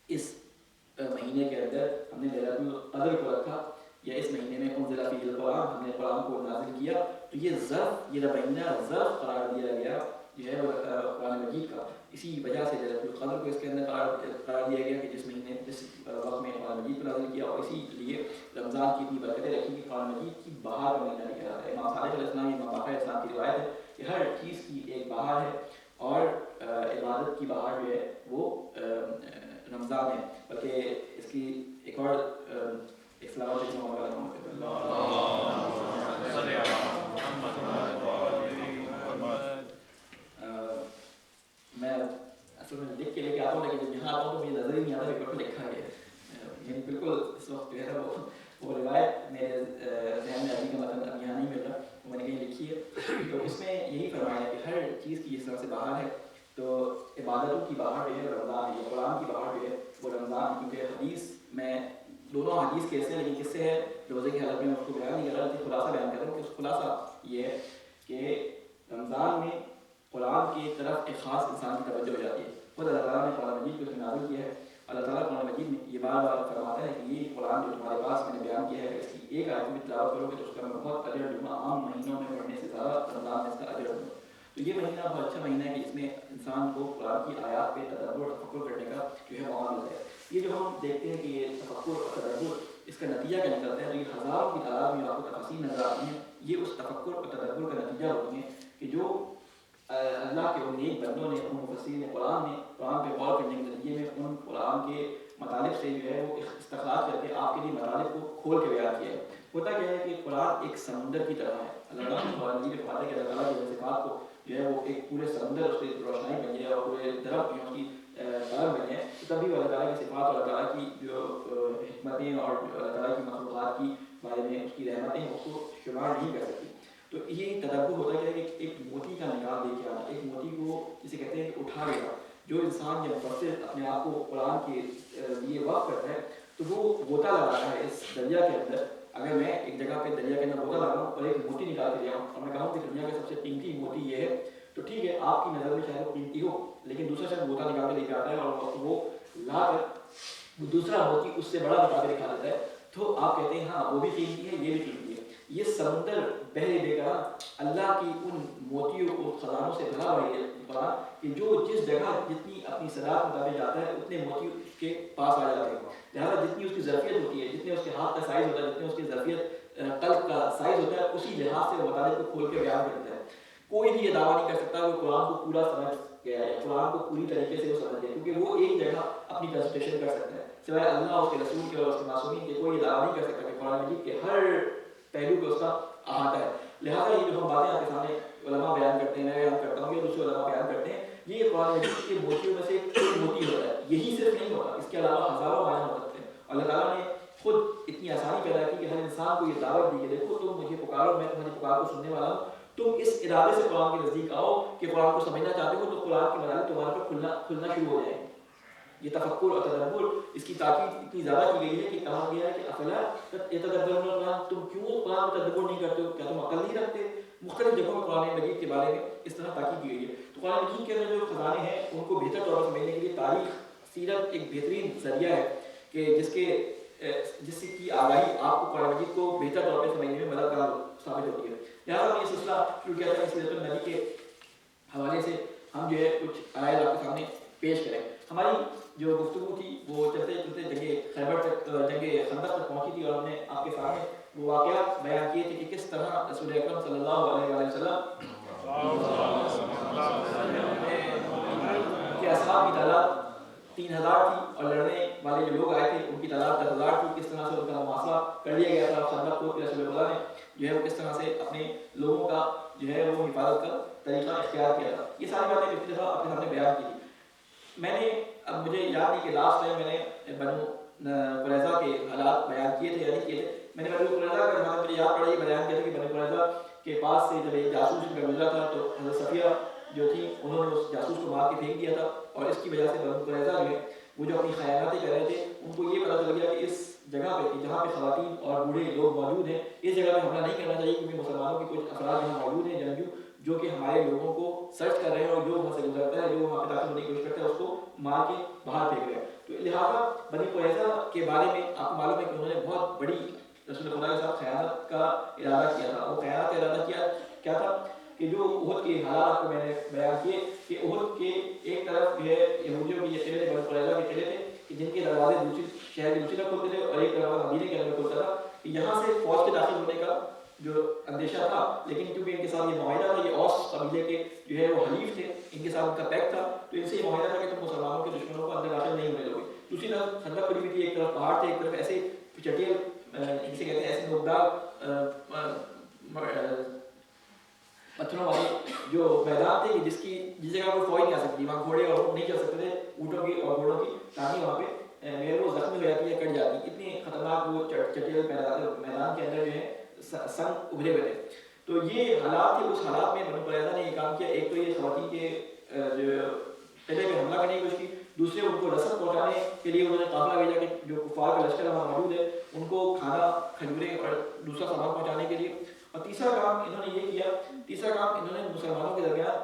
اس مہینے کے اندر ہم نے لیلۃ القدر کو رکھا یا اس مہینے میں انزل فیہ القرآن، ہم نے قرآن کو نازل کیا. تو یہ ظرف، یہ مہینہ ظرف قرار دیا گیا جو ہے وہ قرآن مجید کا. اسی وجہ سے لیلۃ القدر کو اس کے اندر قرار دیا گیا کہ جس مہینے جس وقت میں قرآن مجید کو نازل کیا. اور اسی لیے رمضان کی اتنی برکتیں رکھی کہ قرآن مجید کی بہار کا مہینہ لکھا جاتا ہے. امام صادق علیہ السلام، امام باقر علیہ السلام کی روایت ہے کہ ہر چیز کی ایک بہار ہے اور عبادت کی بہار جو ہے وہ رمضان ہے. بلکہ اس کی ایک اور اصلاح میں اصل میں لکھ کے لے کے آتا ہوں، لیکن جب یہاں آتا ہوں تو مجھے نظر ہی نہیں آتا پیپر پہ لکھا گیا ہے. یعنی بالکل اس وقت جو ہے وہ روایت میرے ذہن میں ابھی کا مطلب اب یہاں نہیں مل رہا، وہ میں نے کہیں لکھی ہے. تو اس میں یہی فرمایا ہے کہ ہر چیز کی جس طرح سے بہار ہے تو عبادتوں کی بہار جو ہے رمضان ہے، قرآن کی بہار جو ہے وہ رمضان. کیونکہ حدیث میں دونوں حدیث کیسے ہیں، لیکن کس سے ہے روزے کی حالت میں اس کو بیان نہیں کر رہا تھا، خلاصہ بیان کر رہا ہوں. کہ اس خلاصہ یہ ہے کہ رمضان میں قرآن کی طرف ایک خاص انسان کی توجہ ہو جاتی ہے. خود اللہ تعالیٰ نے قرآن مجید کو نازل کیا ہے. اللہ تعالیٰ قرآن مجید میں یہ بار بار فرماتا ہے کہ یہ قرآن جو تمہارے پاس میں نے بیان کیا ہے اس کی ایک آیت میں تلاوت کرو گے تو اس کا میں بہت اجر دوں گا، عام مہینوں میں پڑھنے سے زیادہ رمضان میں اس کا اجر دوں گا. تو یہ مہینہ بہت اچھا مہینہ ہے کہ اس میں انسان کو قرآن کی آیات پہ تدبر اور تفکر کرنے کا جو ہے موقع ملتا ہے. یہ جو ہم دیکھتے ہیں کہ یہ تفکر اور تدبر اس کا نتیجہ کیا نکلتا ہے، تو یہ ہزاروں کی تعداد میں آپ کو تفاصیل نظر آتی ہیں. یہ اس تفکر اور تدبر کا نتیجہ ہوتی ہیں کہ جو اللہ کے ان نیک بندوں نے، ان مفسرین قرآن نے قرآن پہ غور کرنے کے نتیجے میں ان قرآن کے مطالب سے جو ہے وہ استخراج کر کے آپ کے لیے مطالب کو کھول کے بیان کیا ہے. ہوتا کیا ہے کہ قرآن ایک سمندر کی طرح ہے. اللہ تعالیٰ نے قرآن مجید میں فرماتا ہے کہ اللہ تعالیٰ کی صفات کو جو ہے وہ ایک پورے سمندر اس کی روشنائی بن جائے اور پورے درخت جو اس کی قلم بن جائے، تو تبھی اللہ تعالیٰ کی صفات اور اللہ تعالیٰ کی جو حکمتیں اور اللہ تعالیٰ کی مخلوقات کی بارے میں اس کی رحمتیں اس کو شمار نہیں کر سکتی. تو یہ تدبر ہوتا ہے کہ ایک موتی کا نکال دے کے آنا، ایک موتی کو جسے کہتے ہیں کہ اٹھا لینا. جو انسان جب مفسر اپنے آپ کو قرآن کے لیے وقف کرتا ہے تو وہ غوطہ لگاتا ہے اس دریا کے اندر. اگر میں ایک جگہ پہ دریا کے اندر غوطہ لگاؤں اور ایک موتی نکال کے لے آؤں اور میں کہوں کہ دنیا کا سب سے قیمتی موتی یہ ہے، تو ٹھیک ہے آپ کی نظر میں شاید وہ قیمتی ہو، لیکن دوسرا شخص غوطہ نکال کے لے کے آتا ہے اور وہ لا کر وہ دوسرا موتی اس سے بڑا نکال کے دکھا دیتا ہے، تو آپ کہتے ہیں ہاں وہ بھی قیمتی ہے، یہ بھی قیمتی ہے. یہ سمندر بہرے بے قرار اللہ کی ان موتیوں کو خزانوں سے بھرا ہوا ہے قرآن کہ جو جس جگہ جتنی اپنی صلاحیت مطابق جاتا ہے اتنے موتی اس کے پاس آ جاتے ہیں. لہٰذا جتنی اس کی ظرفیت ہوتی ہے، جتنے اس کے ہاتھ کا سائز ہوتا ہے، جتنے اس کی ظرفیت قلب کا سائز ہوتا ہے، اسی لحاظ سے مطالب کو کھول کے بیان کرتا ہے. کوئی بھی یہ دعویٰ نہیں کر سکتا کہ قرآن کو پورا سمجھ گیا ہے، قرآن کو پوری طریقے سے وہ سمجھ گیا، کیونکہ وہ ایک جگہ اپنی کنسنٹریشن کر سکتا ہے. سوائے اللہ اور اس کے رسول کے اور اس کے معصومین کے کوئی یہ دعویٰ نہیں کر سکتا کہ قرآن مجید کے ہر پہلو کو اس کا احاطہ ہے. لہٰذا یہ جو ہم باتیں آپ کے سامنے علماء بیان کرتے ہیں، میں بیان کرتا ہوں یا دوسرے علماء بیان کرتے ہیں، یہ قرآن مجید کے موتیوں میں سے ایک موتی ہوتا ہے. یہی صرف نہیں ہوتا، اس کے علاوہ ہزاروں معنی ہو سکتے ہیں. اللہ تعالیٰ نے خود اتنی آسانی پیدا کی کہ ہر انسان کو یہ دعوت دی کہ دیکھو تم مجھے پکارو، میں تمہاری پکار کو سننے والا ہوں. تم اس ارادے سے قرآن کے نزدیک آؤ کہ قرآن کو سمجھنا چاہتے ہو تو قرآن کی مدارج تمہارے پر کھلنا شروع ہو جائیں. یہ تفکر اور تدبر اس کی تاکید اتنی زیادہ کی گئی ہے کہ کہا گیا ہے کہ افلا یتدبرون القرآن، تم کیوں قرآن میں تدبر نہیں کرتے ہو، کیا تم عقل نہیں رکھتے؟ مختلف جگہوں میں قرآن مجید کے بارے میں اس طرح تاکید کی گئی ہے. تو قرآن مجید کے اندر جو خزانے ہیں ان کو بہتر طور پر سمجھنے کے لیے تاریخ سیرت ایک بہترین ذریعہ ہے کہ جس کی آگاہی آپ کو قرآن مجید کو بہتر طور پہ سمجھنے میں مددگار ثابت ہوتی ہے. لہٰذا ہم یہ سلسلہ شروع کیا تھا سیرت النبی کے حوالے سے ہم جو ہے کچھ عقائد آپ کے سامنے پیش کریں. ہماری جو گفتگو تھی وہ چلتے چلتے جنگ خیبر تک جنگ خندق تک پہنچی تھی اور ہم نے آپ کے سامنے وہ واقعات بیان کیے تھے کہ کس طرح رسول اکرم صلی اللہ علیہ وسلم کے اصحاب کی تعداد 3000 تھی اور لڑنے والے جو لوگ آئے تھے ان کی تعداد 10,000 تھی. کس طرح سے ان کا محاصرہ کر لیا گیا تھا خندق کو رسول اللہ نے جو ہے وہ کس طرح سے اپنے لوگوں کا جو ہے وہ حفاظت کا طریقہ اختیار کیا تھا. یہ ساری باتیں پچھلی دفعہ آپ کے سامنے بیان کی تھی. میں نے اب مجھے یاد نہیں کہ لاسٹ ٹائم میں نے بنو قریظہ کے حالات بیان کیے تھے یا نہیں کیے تھے. میں نے بنو قریظہ کا جہاں مجھے یاد پڑا یہ بیان کیا تھا کہ بنو قریظہ کے پاس سے جب ایک جاسوس ان کا گزرا تھا تو حضرت صفیہ جو تھی انہوں نے اس جاسوس کو مار کے پھینک دیا تھا اور اس کی وجہ سے بنو قریظہ جو ہے وہ جو اپنی خیانتیں کر رہے تھے ان کو یہ پتہ چل گیا کہ اس جگہ پہ جہاں پہ خواتین اور بوڑھے لوگ موجود ہیں اس جگہ پہ حملہ نہیں کرنا چاہیے کیونکہ مسلمانوں کے کچھ افراد یہاں موجود ہیں جنگجو جو کہ ہمارے لوگوں کو سرچ کر رہے ہیں اور جو وہاں سے گزرتا ہے جو وہاں پہ داخل ہونے کی کوشش کرتا ہے اس کو مار کے باہر پھینک رہے ہیں. تو لہٰذا بنی قریظہ کے بارے میں آپ کو معلوم ہے کہ انہوں نے بہت بڑی رسول خدا کے ساتھ خیانت کا ارادہ کیا تھا. وہ خیانت کا ارادہ کیا تھا کہ جو احد کے حالات کو میں نے بیان کیے کہ احد کے ایک طرف جو ہے یہودیوں کی یہ قلعے بنو قریظہ کے قلعے تھے کہ جن کے دروازے دوسری شہر کی دوسری طرف کھلتے تھے اور ایک دروازہ مدینے کے اندر کھلتا تھا کہ یہاں سے فوج کے داخل ہونے کا جو اندیشہ تھا لیکن کیونکہ ان کے ساتھ یہ معاہدہ تھا یہ اوس قبیلے کے جو ہے وہ حلیف تھے ان کے ساتھ ان کا پیک تھا تو ان سے یہ معاہدہ تھا کہ تم مسلمانوں کے دشمنوں کو اندر داخل نہیں ہونے دو گے. دوسری طرف خندق کھلی ہوئی تھی ایک طرف پہاڑ تھے ایک طرف ایسے چٹیل جسے کہتے ہیں ایسے نوکدار پتھروں والے جو میدان تھے جس جگہ کوئی فوج نہیں آ سکتی وہاں گھوڑے اور نہیں چل سکتے تھے اونٹوں کی اور گھوڑوں کی ٹانگیں وہاں پہ وہ زخمی ہو جاتی ہے کٹ جاتی ہے اتنی خطرناک وہ چٹیل میدان کے اندر جو ہے سنگ ابھرے ہوئے تھے. تو یہ حالات تھے. اس حالات میں بنو قریظہ نے یہ کام کیا ایک تو یہ خواتین کے جو قلعے پہ حملہ کرنے کی کوشش کی دوسرے ان کو رسد پہنچانے کے لیے انہوں نے قافلہ بھیجا کہ جو کفار کا لشکر وہاں موجود ہے ان کو کھانا کھجوریں اور دوسرا سامان پہنچانے کے لیے. اور تیسرا کام انہوں نے یہ کیا انہوں نے مسلمانوں کے درمیان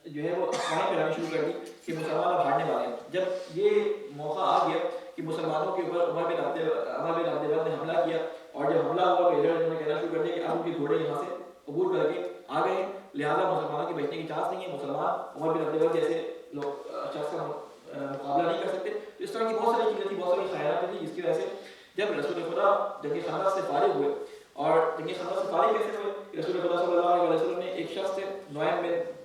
جو ہے وہ افواہیں پھیلانی شروع کر دی کہ مسلمان اب ہارنے والے ہیں. جب یہ موقع آ گیا کہ مسلمانوں کے اوپر عمر بن عبداللہ نے حملہ کیا اور جب حملہ ہوا تو ادھر انہوں نے کہنا شروع کر دیا کہ اب ان کے گھوڑے یہاں سے عبور کر کے آ گئے لہٰذا مسلمانوں کے بچنے کی چانس نہیں ہے. مسلمان عمر بن عبداللہ جیسے لوگ شخص کا مقابلہ نہیں کر سکتے. تو اس طرح کی بہت ساری چیزیں تھیں بہت ساری خیالات تھیں جس کی وجہ سے جب رسول خدا جنگ خندق سے فارغ ہوئے اور جنگ خندق سے فارغ کیسے ہوئے رسول خدا صلی اللہ علیہ وسلم نے ایک شخص تھے نعیم بن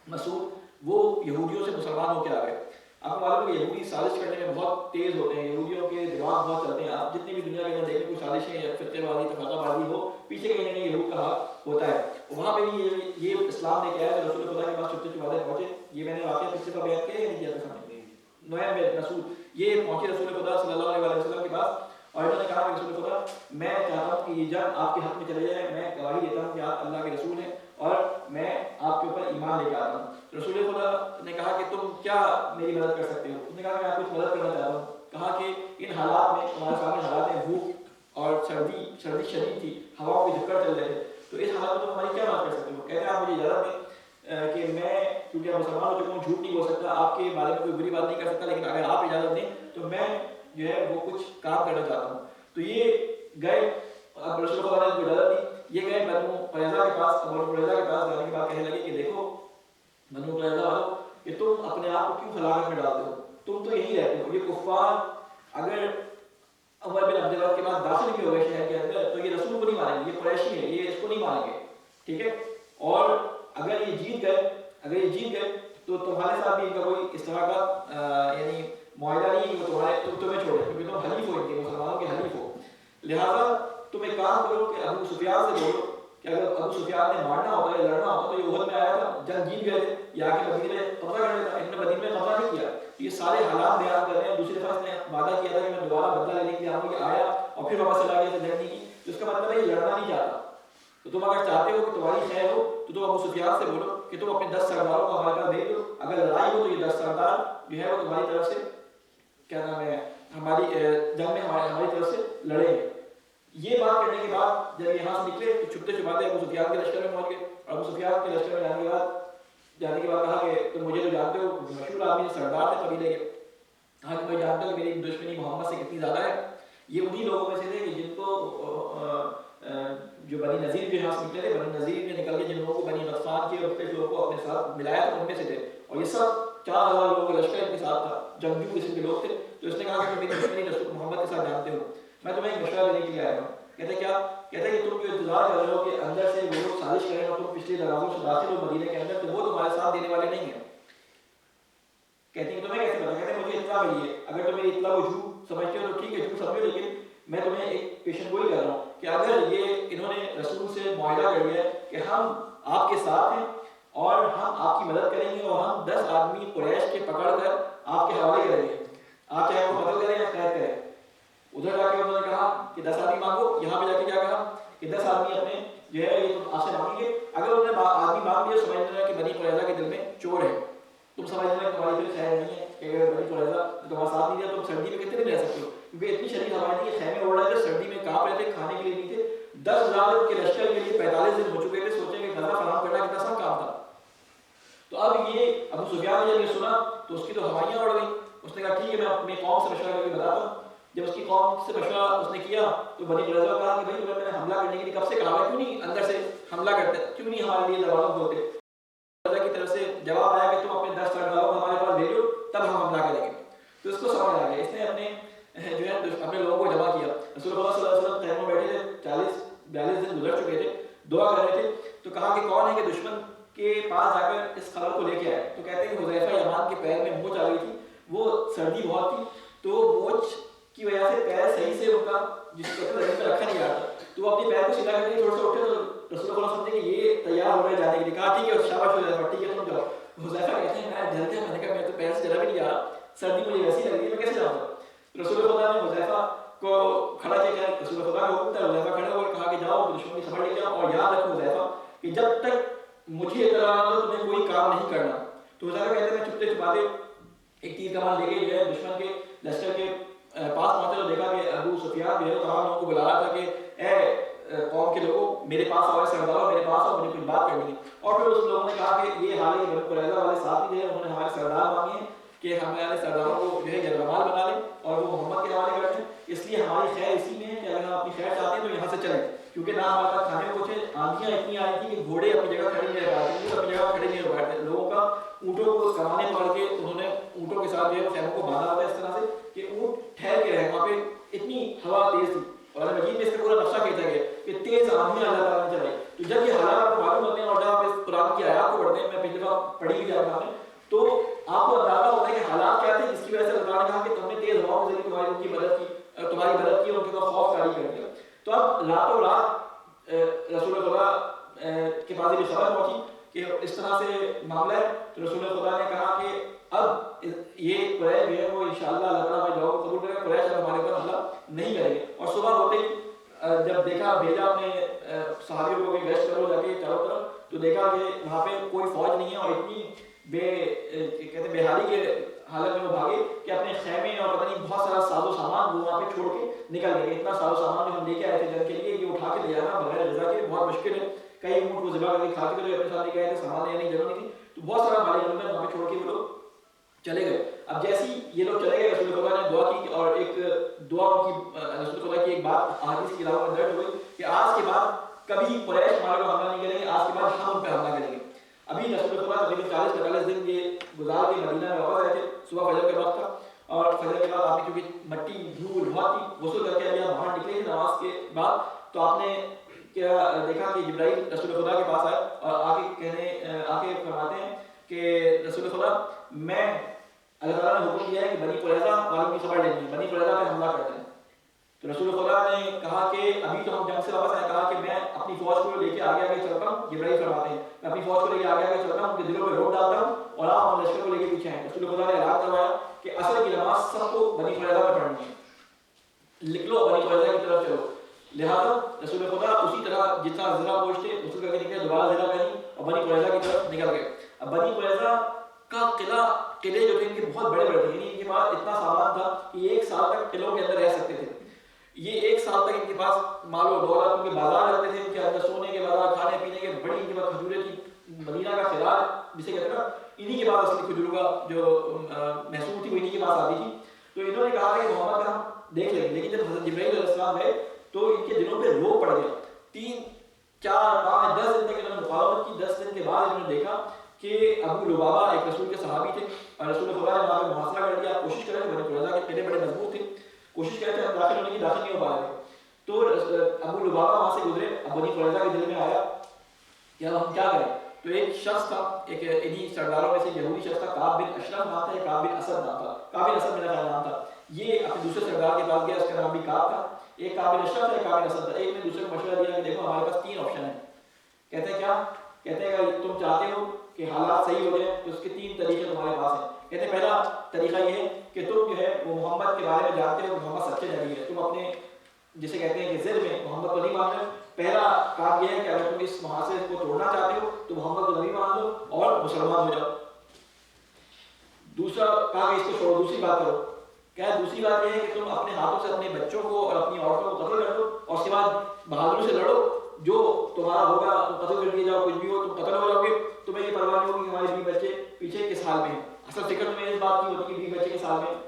مسعود وہ یہودیوں سے مسلمان ہو کے آ گئے. آپ کو معلوم ہے کہ یہودی سازش کرنے میں بہت تیز ہوتے ہیں. یہودیوں کے دماغ بہت چلتے ہیں. آپ جتنی بھی دنیا کے اندر دیکھیں کوئی سازشیں یا فرقے بازی تفرقہ بازی ہو پیچھے کہیں نہ کہیں یہود کا ہاتھ ہوتا ہے. وہاں پہ بھی یہ اسلام نے کیا ہے رسول خدا کے پاس چھپتے چھپاتے پہنچے. یہ میں نے واقعہ پچھلے کا بیان کیا نہیں کیا تھا سامنے نعیم بن مسعود یہ پہنچے رسول خدا صلی اللہ علیہ وسلم کے پاس اور انہوں نے کہا کہ رسول خدا میں چاہتا ہوں کہ یہ جنگ آپ کے حق میں چلے جائے. میں گواہی دیتا ہوں کہ آپ اللہ کے رسول ہیں اور میں آپ کے اوپر ایمان لے کے آتا ہوں. رسول خدا نے کہا کہ تم کیا میری مدد کر سکتے ہو. اس نے کہا کہ میں آپ کچھ مدد کرنا چاہتا ہوں. کہا کہ ان حالات میں تمہارے سامنے حالات ہیں بھوک اور سردی شدید تھی ہواؤں کے جھکڑ چل رہے تھے تو اس حالات میں تم ہماری کیا مدد کر سکتے ہو. کہتے ہیں آپ مجھے اجازت دیں کہ میں کیونکہ آپ مسلمان ہو چکا ہوں جھوٹ نہیں بول سکتا آپ کے بارے میں کوئی بری بات نہیں کر سکتا لیکن اگر آپ اجازت دیں تو میں جو ہے وہ کچھ کام کرنا چاہتا ہوں. تو یہ گئے اب رسول خدا نے ان کو اجازت دی. یہ گئے بنو قریظہ کے پاس. بنو قریظہ کے پاس جانے کے بعد کہنے لگے کہ دیکھو بنو قریظہ والو کہ تم اپنے آپ کو کیوں ہلاکت میں ڈالتے ہو. تم تو یہی رہتے ہو. یہ کفار اگر عمر بن عبداللہ کے بعد داخل بھی ہو گئے شہر کے اندر تو یہ رسول کو نہیں مانیں گے. یہ قریشی ہے یہ اس کو نہیں مانیں گے. ٹھیک ہے. اور اگر یہ جیت گئے تو تمہارے ساتھ بھی ان کا کوئی اس طرح کا یعنی معاہدہ نہیں کہ وہ تمہیں چھوڑے کیونکہ تم حلیف ہو ان کے مسلمانوں کے حلیف ہو. لہٰذا تم ایک کام کرو کہ ابو سفیان سے بولو کہ اگر ابو سفیان نے مارنا ہوتا ہے لڑنا ہوتا تو یہ احد میں آیا تھا جنگ جیت گئے تھے یا کہ مدینے میں قبضہ کر لیتا. انہوں نے مدینے میں قبضہ نہیں کیا. یہ سارے حالات بیان کر رہے ہیں. دوسری طرف نے وعدہ کیا تھا کہ میں دوبارہ بدلہ لینے کے لیے آؤں گا. آیا اور پھر واپس چلا گیا لڑنے کی. تو اس کا مطلب ہے یہ لڑنا نہیں چاہتا. تو تم اگر چاہتے ہو کہ تمہاری خیر ہو تو تم ابو سفیان سے بولو کہ تم اپنے 10 سرداروں کو ہمارے پاس بھیج دو. اگر لڑائی ہو تو یہ 10 سردار جو ہے وہ تمہاری طرف سے کیا نام ہے ہماری جنگ میں ہماری طرف سے لڑیں گے. یہ بات کرنے کے بعد جب یہاں سے نکلے تو چھپتے چھپاتے ابو سفیان کے لشکر میں پہنچ گئے. اور ابو سفیان کے لشکر میں جانے کے بعد جانے کے بعد کہا کہ تم مجھے تو جانتے ہو، مشہور آدمی سردار تھے قبیلے کے، کہا کہ میں جانتا ہوں کہ میری دشمنی محمد سے کتنی زیادہ ہے. یہ انہی لوگوں میں سے تھے کہ جن کو جو بنی نذیر کے یہاں سے نکلے تھے، بنی نذیر میں نکل کے جن لوگوں کو بنی غطفان کے اور لوگوں کو اپنے ساتھ ملایا تھا ان میں سے تھے. اور یہ سب 4000 لوگوں کا لشکر ان کے ساتھ تھا، جنگجو قسم کے لوگ تھے. تو اس نے کہا کہ میری دشمنی رسول محمد کے ساتھ جانتے ہو، میں تمہیں ایک مشورہ دینے کے لیے آیا ہوں. کہتے کیا؟ کہتے کہ تم جو انتظار کر رہے ہو کہ اندر سے وہ لوگ سازش کریں اور تم پچھلے دروازوں سے داخل ہو مدینے کے اندر، تو وہ تمہارے ساتھ دینے والے نہیں ہیں. کہتے ہیں تمہیں کیسے پتا؟ کہتے ہیں مجھے اطلاع ملی ہے. اگر تم میری اطلاع کو جھوٹ سمجھتے ہو تو ٹھیک ہے، جھوٹ سمجھو، لیکن میں تمہیں ایک پیشن گوئی کر رہا ہوں کہ اگر یہ انہوں نے رسول سے معاہدہ کر لیا ہے کہ ہم آپ کے ساتھ ہیں اور ہم آپ کی مدد کریں گے اور ہم 10 آدمی قریش کے پکڑ کر آپ کے حوالے کریں گے، آپ چاہے وہ قتل کریں یا قید کریں. ادھر جا کے انہوں نے کہا کہ 10 آدمی مانگو. یہاں پہ جا کے کیا کہا کہ 10 آدمی اپنے جو ہے یہ تم آپ سے مانگیں گے. اگر انہوں نے آدمی مانگ لیا سمجھ لینا کہ بنی قریظہ کے دل میں چور ہے. تم سمجھ لینا کہ تمہاری پھر خیر نہیں ہے کہ اگر بنی قریظہ تمہارا ساتھ نہیں دیا تم سردی میں کتنے دن رہ سکتے ہو، کیونکہ اتنی شدید ہوائیں تھیں کہ خیمے اڑ رہے تھے، سردی میں کانپ رہے تھے، کھانے کے لیے نہیں تھے. 10,000 کے لشکر کے لیے 45 دن ہو چکے تھے. سوچیں کہ غزہ فراہم کرنا کتنا سخت کام تھا. تو اب یہ ابو سفیان نے جب یہ سنا تو اس کی تو ہوائیاں اڑ گئیں. اس نے کہا ٹھیک ہے میں اپنی قوم سے مشورہ کر کے بتاتا ہوں. جب اس کی قوم سے مشورہ اس نے کیا تو بنی قریظہ نے کہا کہ بھائی تمہیں میں نے حملہ کرنے کے لیے کب سے کہا ہے، کیوں نہیں اندر سے حملہ کرتے، کیوں نہیں ہمارے لیے دروازہ کھولتے. قریظہ کی طرف سے جواب آیا کہ تم اپنے 10 سرداروں کو ہمارے پاس بھیجو تب ہم حملہ کریں گے. تو اس کو سمجھ آ گیا. اس نے اپنے جو ہے اپنے لوگوں کو جمع کیا. رسول اللہ صلی اللہ علیہ وسلم خیموں میں بیٹھے تھے، 40-42 دن گزر چکے تھے، دعا کر رہے تھے. تو کہا کہ کون ہے کہ دشمن کے پاس جا کر اس خبر کو لے کے آئے. تو کہتے ہیں کہ حذیفہ یمان کے پیر میں موچ آ گئی تھی، وہ سردی بہت تھی، تو موچ کی وجہ سے پیر صحیح سے ان کا جس طرح سے رکھا نہیں آتا، تو وہ اپنے پیر کو سیدھا کر کے تھوڑا سا اٹھے تو رسول اللہ سمجھے کہ یہ تیار ہو رہے جانے کے لیے. کہا ٹھیک ہے شاباش حذیفہ، ٹھیک ہے تم جاؤ. حذیفہ کہتے ہیں میں ڈر گیا، میں نے کہا میں تو پیر سے چلا بھی نہیں جا رہا، سردی مجھے ویسی لگ رہی ہے، میں کیسے جاؤں گا. رسول خدا نے حذیفہ کو کھڑا کیا. رسول خدا کا حکم تھا، حذیفہ کھڑا ہوا اور کہا کہ جاؤ دشمن کی خبر لے کے آؤ اور یاد رکھو حذیفہ کہ جب تک مجھے اطلاع نہ ہو تمہیں کوئی کام نہیں کرنا. تو حذیفہ کہتے ہیں میں چھپتے چھپاتے ایک تیر کمان لے کے جو ہے دشمن کے لشکر کے پاس پہنچا تو دیکھا کہ ابو سفیان جو ہے تمام لوگوں کو بلا رہا تھا کہ اے قوم کے لوگوں میرے پاس آؤ، سرداروں میرے پاس آؤ، مجھے کچھ بات کرنی ہے. اور پھر اس لوگوں نے کہا کہ یہ حال ہے کہ بنی قریظہ والے ساتھ ہی جو ہے انہوں نے ہمارے سردار مانگے ہیں کہ ہمارے سرداروں کو جو ہے یرغمال بنا لیں اور وہ محمد کے حوالے کر دیں. اس لیے ہماری خیر اسی میں ہے کہ اگر ہم اپنی خیر چاہتے ہیں تو یہاں سے چلیں، کیونکہ نہ ہمارے پاس کھانے کو کچھ، آندیاں اتنی آئی تھی کہ گھوڑے اپنی جگہ کھڑے نہیں رہ پاتے تھے، اپنی جگہ کھڑے نہیں رہ پاتے تھے. لوگوں کا اونٹوں کو کمانے پڑ کے انہوں نے اونٹوں کے ساتھ جو ہے خیموں کو باندھا تھا اس طرح سے کہ اونٹ ٹھہر کے رہے. وہاں پہ اتنی ہوا تیز تھی اور مجید میں اس کا پورا نقشہ کھینچا گیا کہ تیز آندیاں اللہ تعالیٰ نے چلائی. تو جب یہ حالات آپ کو معلوم ہوتے ہیں اور جب آپ اس قرآن کی آیات کو پڑھتے ہیں، میں پچھلی دفعہ پڑھی بھی جاتا ہوں، تو آپ کو اندازہ ہوتا ہے کہ حالات کیا تھے جس کی وجہ سے اللہ تعالیٰ نے کہا کہ تم نے تیز ہواؤں سے تمہاری ان کی مدد کی، تمہاری مدد کی اور ان کے خوف کاری کر دیا. تو اب راتوں رات رسول خدا کے پاس یہ خبر پہنچی کہ اس طرح سے معاملہ ہے. تو رسول خدا نے کہا کہ اب یہ قریش جو ہے وہ انشاءاللہ اللہ تعالیٰ ہمارے دعا کو قبول کرے گا، قریش اب ہمارے اوپر حملہ نہیں کریں گے. اور صبح ہوتے ہی جب دیکھا بھیجا اپنے صحابیوں کو کہ گشت کرو جا کے چاروں طرف، تو دیکھا کہ وہاں پہ کوئی فوج نہیں ہے اور اتنی کہتے بے حالی کے حالت میں وہ بھاگے کہ اپنے خیمے اور پتہ نہیں بہت سارا ساز و سامان وہ وہاں پہ چھوڑ کے نکل گئے. اتنا ساز و سامان جو ہم لے کے آئے تھے جنگ کے لیے یہ اٹھا کے لے جانا بغیر غذا کے بہت مشکل ہے. کئی اونٹ وہ ذبح کر کے کھا کے تو اپنے ساتھ لے کے آئے تھے، سامان لینے کی جگہ نہیں تھی، تو بہت سارا مال غنیمت وہاں پہ چھوڑ کے وہ لوگ چلے گئے. اب جیسے ہی یہ لوگ چلے گئے رسول خدا نے دعا کی اور ایک دعا کی رسول خدا کی ایک بات احادیث کی کتابوں میں درج ہوئی کہ آج کے بعد کبھی قریش ہمارے کو حملہ نہیں کریں گے، آج کے بعد ہم ان پہ حملہ کریں گے. ابھی رسول خدا تقریباً 40-45 دن یہ گزار کے مدینہ میں واپس آئے تھے. صبح فجر کے وقت تھا اور فجر کے بعد آپ نے کیونکہ مٹی دھول بہت تھی غسل کر کے ابھی آپ باہر نکلے تھے نماز کے بعد، تو آپ نے کیا دیکھا کہ جبرائیل رسول خدا کے پاس آئے اور آ کے فرماتے ہیں کہ رسول خدا میں اللہ تعالیٰ نے حکم دیا ہے کہ بنی قریظہ والوں کی خبر لینی ہے، بنی قریظہ پہ حملہ کرتے ہیں. تو رسول خدا نے کہا کہ ابھی تو ہم جنگ سے واپس آئے. کہا کہ میں اپنی فوج کو لے کے آگے آگے چلتا ہوں. جبرائیل فرماتے ہیں میں اپنی فوج کو لے کے آگے آگے چلتا ہوں، ان کے دلوں میں روک ڈالتا ہوں اور آپ ہم لشکر کو لے کے پیچھے ہیں. رسول خدا نے اعلان کروایا کہ عصر کی نماز سب کو بنی قریظہ میں پڑھنی ہے، نکلو بنی قریظہ کی طرف چلو. لہٰذا رسول خدا اسی طرح جتنا ضلع پہنچتے غسل کر کے نکلے، دوبارہ ضلع پہنی اور بنی قریظہ کی طرف نکل گئے. اب بنی قریظہ کا قلعے جو تھے ان کے بہت بڑے بڑے تھے، یعنی ان کے پاس اتنا سامان تھا کہ یہ 1 سال تک قلعوں کے اندر رہ سکتے تھے. یہ 1 سال تک ان کے پاس مال و دولت، ان کے بازار رہتے تھے، ان کے اندر سونے کے بازار، کھانے پینے کے، بڑی ان کے پاس کھجوریں تھیں، مدینہ کا خراج جسے کہتے ہیں نا، انہی کے پاس اصلی کھجوروں کا جو محصول تھی وہ انہی کے پاس آتی تھی. تو انہوں نے کہا کہ محمد کا ہم دیکھ لیں گے. لیکن جب حضرت جبرائیل علیہ السلام گئے تو ان کے دلوں پہ روب پڑ گیا. 3 4 5 10 دن تک انہوں نے مقاومت کی. 10 دن کے بعد انہوں نے دیکھا کہ ابو لبابہ ایک رسول کے صحابی تھے اور رسول خدا نے وہاں پہ محاصرہ کر دیا. کوشش کر رہے تھے، بنی قریظہ کے قلعے بڑے مضبوط تھے، کوشش کر رہے تھے داخل ہونے کی، داخل نہیں ہو پا رہے تھے. تو ابو لبابہ وہاں سے گزرے. اب بنی قریظہ کے دل میں آیا کہ اب ہم کیا کریں. تو ایک شخص تھا، ایک انہی سرداروں میں سے یہودی شخص تھا، کعب بن اشرف نام تھا، کعب بن اسد نام تھا. کعب بن اسد میرا خیال نام تھا. یہ اپنے دوسرے سردار کے پاس گیا، اس کا نام بھی کعب تھا. ایک کعب بن اشرف تھا، ایک کعب بن اسد تھا. ایک نے دوسرے کو مشورہ دیا کہ دیکھو ہمارے پاس 3 آپشن ہیں. کہتے ہیں کیا؟ کہتے ہیں کہ تم چاہتے ہو کہ حالات صحیح ہو جائیں تو اس کے 3 طریقے تمہارے پاس ہیں. کہتے ہیں پہلا طریقہ یہ ہے کہ تم جو ہے وہ محمد کے بارے میں جانتے ہو کہ محمد سچے نبی ہے، تم اپنے جسے کہتے ہیں کہ ضد میں محمد کو نہیں مان رہے. پہلا کام یہ ہے کہ اگر تم اس محاصرے کو توڑنا چاہتے ہو تو محمد کو نبی مان لو اور مسلمان ہو جاؤ. دوسرا کہا کہ اس کو چھوڑو، دوسری بات کرو. کیا دوسری بات یہ ہے کہ تم اپنے ہاتھوں سے اپنے بچوں کو اور اپنی عورتوں کو قتل کر دو اور اس کے بعد بہادری سے لڑو، جو تمہارا ہوگا تم قتل کر دیے جاؤ، کچھ بھی ہو تم قتل ہو جاؤ گے. تمہیں یہ پرواہ نہیں ہوگی کہ ہمارے بیوی بچے پیچھے کس حال میں ہیں. اصل فکر تمہیں اس بات کی ہوتی ہے کہ بیوی بچے کس حال میں ہیں.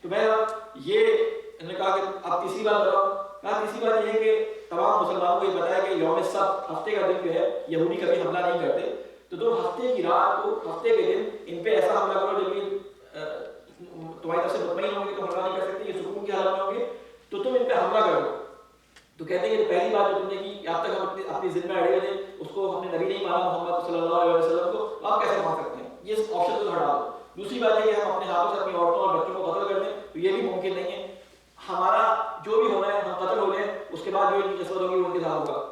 تو بہرحال یہ انہوں نے کہا کہ اب تیسری بات بتاؤ. کہا تیسری بات یہ ہے کہ تمام مسلمانوں کو یہ بتایا کہ یوم السبت ہفتے کا دن جو ہے یہودی کبھی حملہ نہیں کرتے، تو تم ہفتے کی رات کو ہفتے کے دن ان پہ ایسا حملہ کرو جب یہ تمہاری طرف سے مطمئن ہوں گے کہ تم حملہ نہیں کر سکتے، یہ سکون کی حالت میں ہوں گے، تو تم ان پہ حملہ کر دو. تو کہتے ہیں کہ پہلی بات جو تم نے کی، اب تک ہم اپنی ذمہ میں اڑے تھے، اس کو ہم نے نبی نہیں مانا محمد صلی اللہ علیہ وسلم کو، آپ کیسے مان سکتے ہیں؟ یہ آپشن کو ہٹا دو. دوسری بات ہے کہ ہم اپنے ہاتھوں سے اپنی عورتوں اور بچوں کو قتل کر دیں، تو یہ بھی ممکن نہیں ہے. ہمارا جو بھی ہونا ہے ہم قتل ہو جائیں، اس کے بعد جو ان کی قسمت ہوگی وہ ان کے ساتھ ہوگا.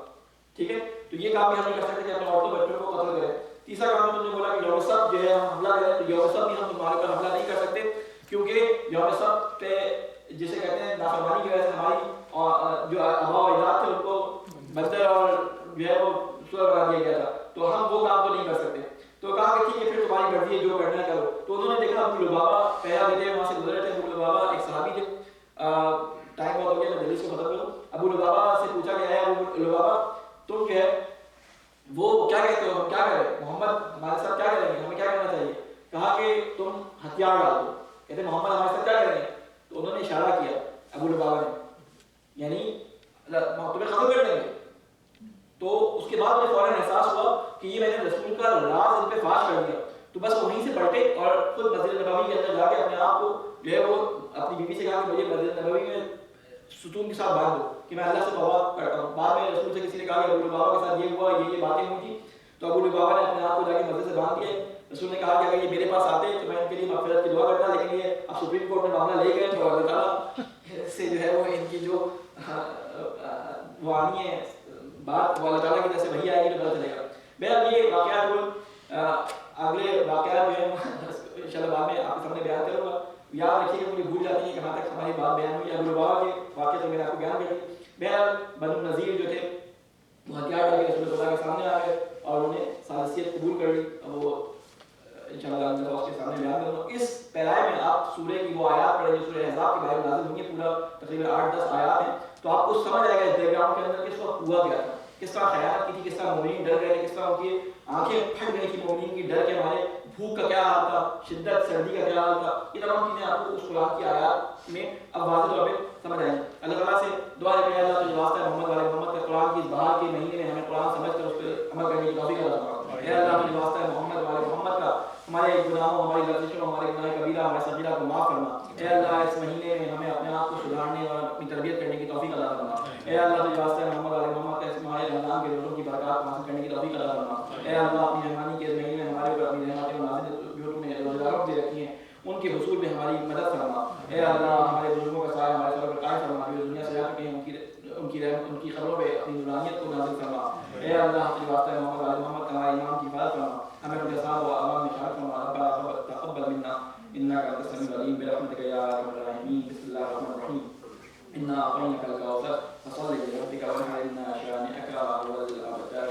ٹھیک ہے، تو یہ کام بھی ہم نہیں کر سکتے کہ اپنے عورتوں بچوں کو قتل کریں. تیسرا کام تم نے بولا کہ یوم السبت جو ہے ہم حملہ کریں، تو یوم السبت بھی ہم تمہارے پر حملہ نہیں کر سکتے، کیونکہ یوم السبت پہ جسے کہتے ہیں نافرمانی کی وجہ سے ہماری جو آباء و اجداد تھے ان کو بستر اور جو ہے وہ سور بنا دیا گیا تھا، تو ہم وہ کام تو نہیں کر سکتے. تو کہا کہ ٹھیک ہے پھر تمہاری مرضی ہے، جو کرنا ہے کرو. تو انہوں نے دیکھا ابو لبابہ پہلا دن وہاں سے گزرے تھے. ابو لبابہ ایک صحابی تھے. ٹائم بہت ہو گیا، میں جلدی سے ختم کروں. ابو لبابہ سے پوچھا گیا ہے ابو لبابہ تم جو ہے وہ کیا کہتے ہو، ہم کیا کریں، محمد ہمارے ساتھ کیا کریں گے، ہمیں کیا کرنا چاہیے. کہا کہ تم ہتھیار ڈال دو. کہتے محمد ہمارے ساتھ کیا کریں گے. تو انہوں نے اشارہ کیا ابو لبابہ نے، یعنی تمہیں ختم کر دیں گے. تو اس کے بعد مجھے فوراً احساس ہوا کہ یہ میں نے رسول کا راز ان پہ فاش کر دیا. تو بس وہیں سے پلٹے اور خود مسجد نبوی کے اندر جا کے اپنے آپ کو جو ہے وہ اپنی بیوی سے کہا کہ مجھے مسجد نبوی میں ستون کے ساتھ باندھ دو کہ میں اللہ سے توبہ کرتا ہوں. بعد میں رسول سے کسی نے کہا کہ ابو لبابہ کے ساتھ یہ ہوا، یہ باتیں ہوئی تھی. تو ابو لبابہ نے اپنے آپ کو جا کے مسجد سے باندھ دیا. رسول نے کہا کہ اگر یہ میرے پاس آتے تو میں ان کے لیے مغفرت کی دعا کرتا، لیکن یہ اب سپریم کورٹ میں معاملہ لے گئے تو اللہ تعالیٰ سے جو ہے وہ ان کی جو وہ آنی ہے بات وہ اللہ تعالیٰ کی طرف سے وہی آئے گی تو پتہ چلے گا. بہرحال یہ واقعات اگلے واقعات جو ہیں انشاءاللہ بعد میں آپ کے سامنے بیان کروں گا. یاد رکھیے کہ مجھے بھول جاتی ہے کہ کہاں تک ہماری بات بیان ہوئی. ابو لبابہ کے واقعے تو میں نے آپ کو بیان کر دی. بہرحال بنو نذیر جو تھے وہ ہتھیار ڈال کے رسول اللہ کے سامنے آ گئے اور انہوں نے سالسیت قبول کر لی. اب وہ انشاءاللہ اللہ اس کے سامنے بیان کروں گا. اس پیرائے میں آپ سورہ کی وہ آیات پڑھیں جو سورہ احزاب کے بارے میں نازل ہوئی ہیں، پورا تقریباً 8-10 آیات ہیں. تو آپ کو سمجھ آئے گا اس بیک گراؤنڈ کے اندر کہ اس وقت ہوا کیا تھا، کس طرح خیانت کی تھی، کس طرح مومنین ڈر گئے، کس طرح ان کی آنکھیں پھٹ گئی تھی مومنین کی ڈر کے مارے، بھوک کا کیا حال تھا، شدت سردی کا کیا حال تھا. یہ تمام چیزیں آپ کو اس قرآن کی آیات میں اب واضح طور پہ سمجھ آئیں. اللہ تعالیٰ سے دعا ہے کہ اللہ تجھے واسطہ محمد والے محمد کے قرآن کی اس بہار کے مہینے میں ہمیں قرآن سمجھ کر اس پہ عمل کرنے کی توفیق عطا فرما. اے اللہ تجھے واسطہ محمد والے محمد کا ہمارے گناہوں، ہماری لفظوں، ہمارے گناہ کبیرہ، ہمارے صغیرہ کو معاف فرما. اے اللہ اس مہینے میں ہمیں اپنے آپ کو سدھارنے اور اپنی تربیت کرنے کی توفیق عطا فرما. اے اللہ تجھے واسطہ محمد والے محمد کا اس ماہ رمضان کے روزوں کی برکات کو حاصل کرنے کی توفیق عطا فرما. اے اللہ اپنی مہربانی کے اس مہینے میں ہمارے اوپر اپنی رحمتیں نازل جو نے روزگاروں دے رکھی ہیں ان کے حصول میں ہماری مدد فرما. اے اللہ ہمارے بزرگوں کا سایہ ہمارے سر پر قائم فرما، جو دنیا سے جا چکے ہیں ان کی قبروں پہ اپنی نورانیت کو نازل فرما. اے اللہ اپنے واسطہ محمد والے محمد کا ہمارے امام کی حفاظت فرما، ہمیں ان کے صاحب و عوام میں شامل فرما. ربنا تقبل منا انك انت السميع العليم برحمتك يا ارحم الراحمين. بسم الله الرحمن الرحيم. انا اعطيناك الكوثر فصل لربك وانحر ان شانئك هو الابتر.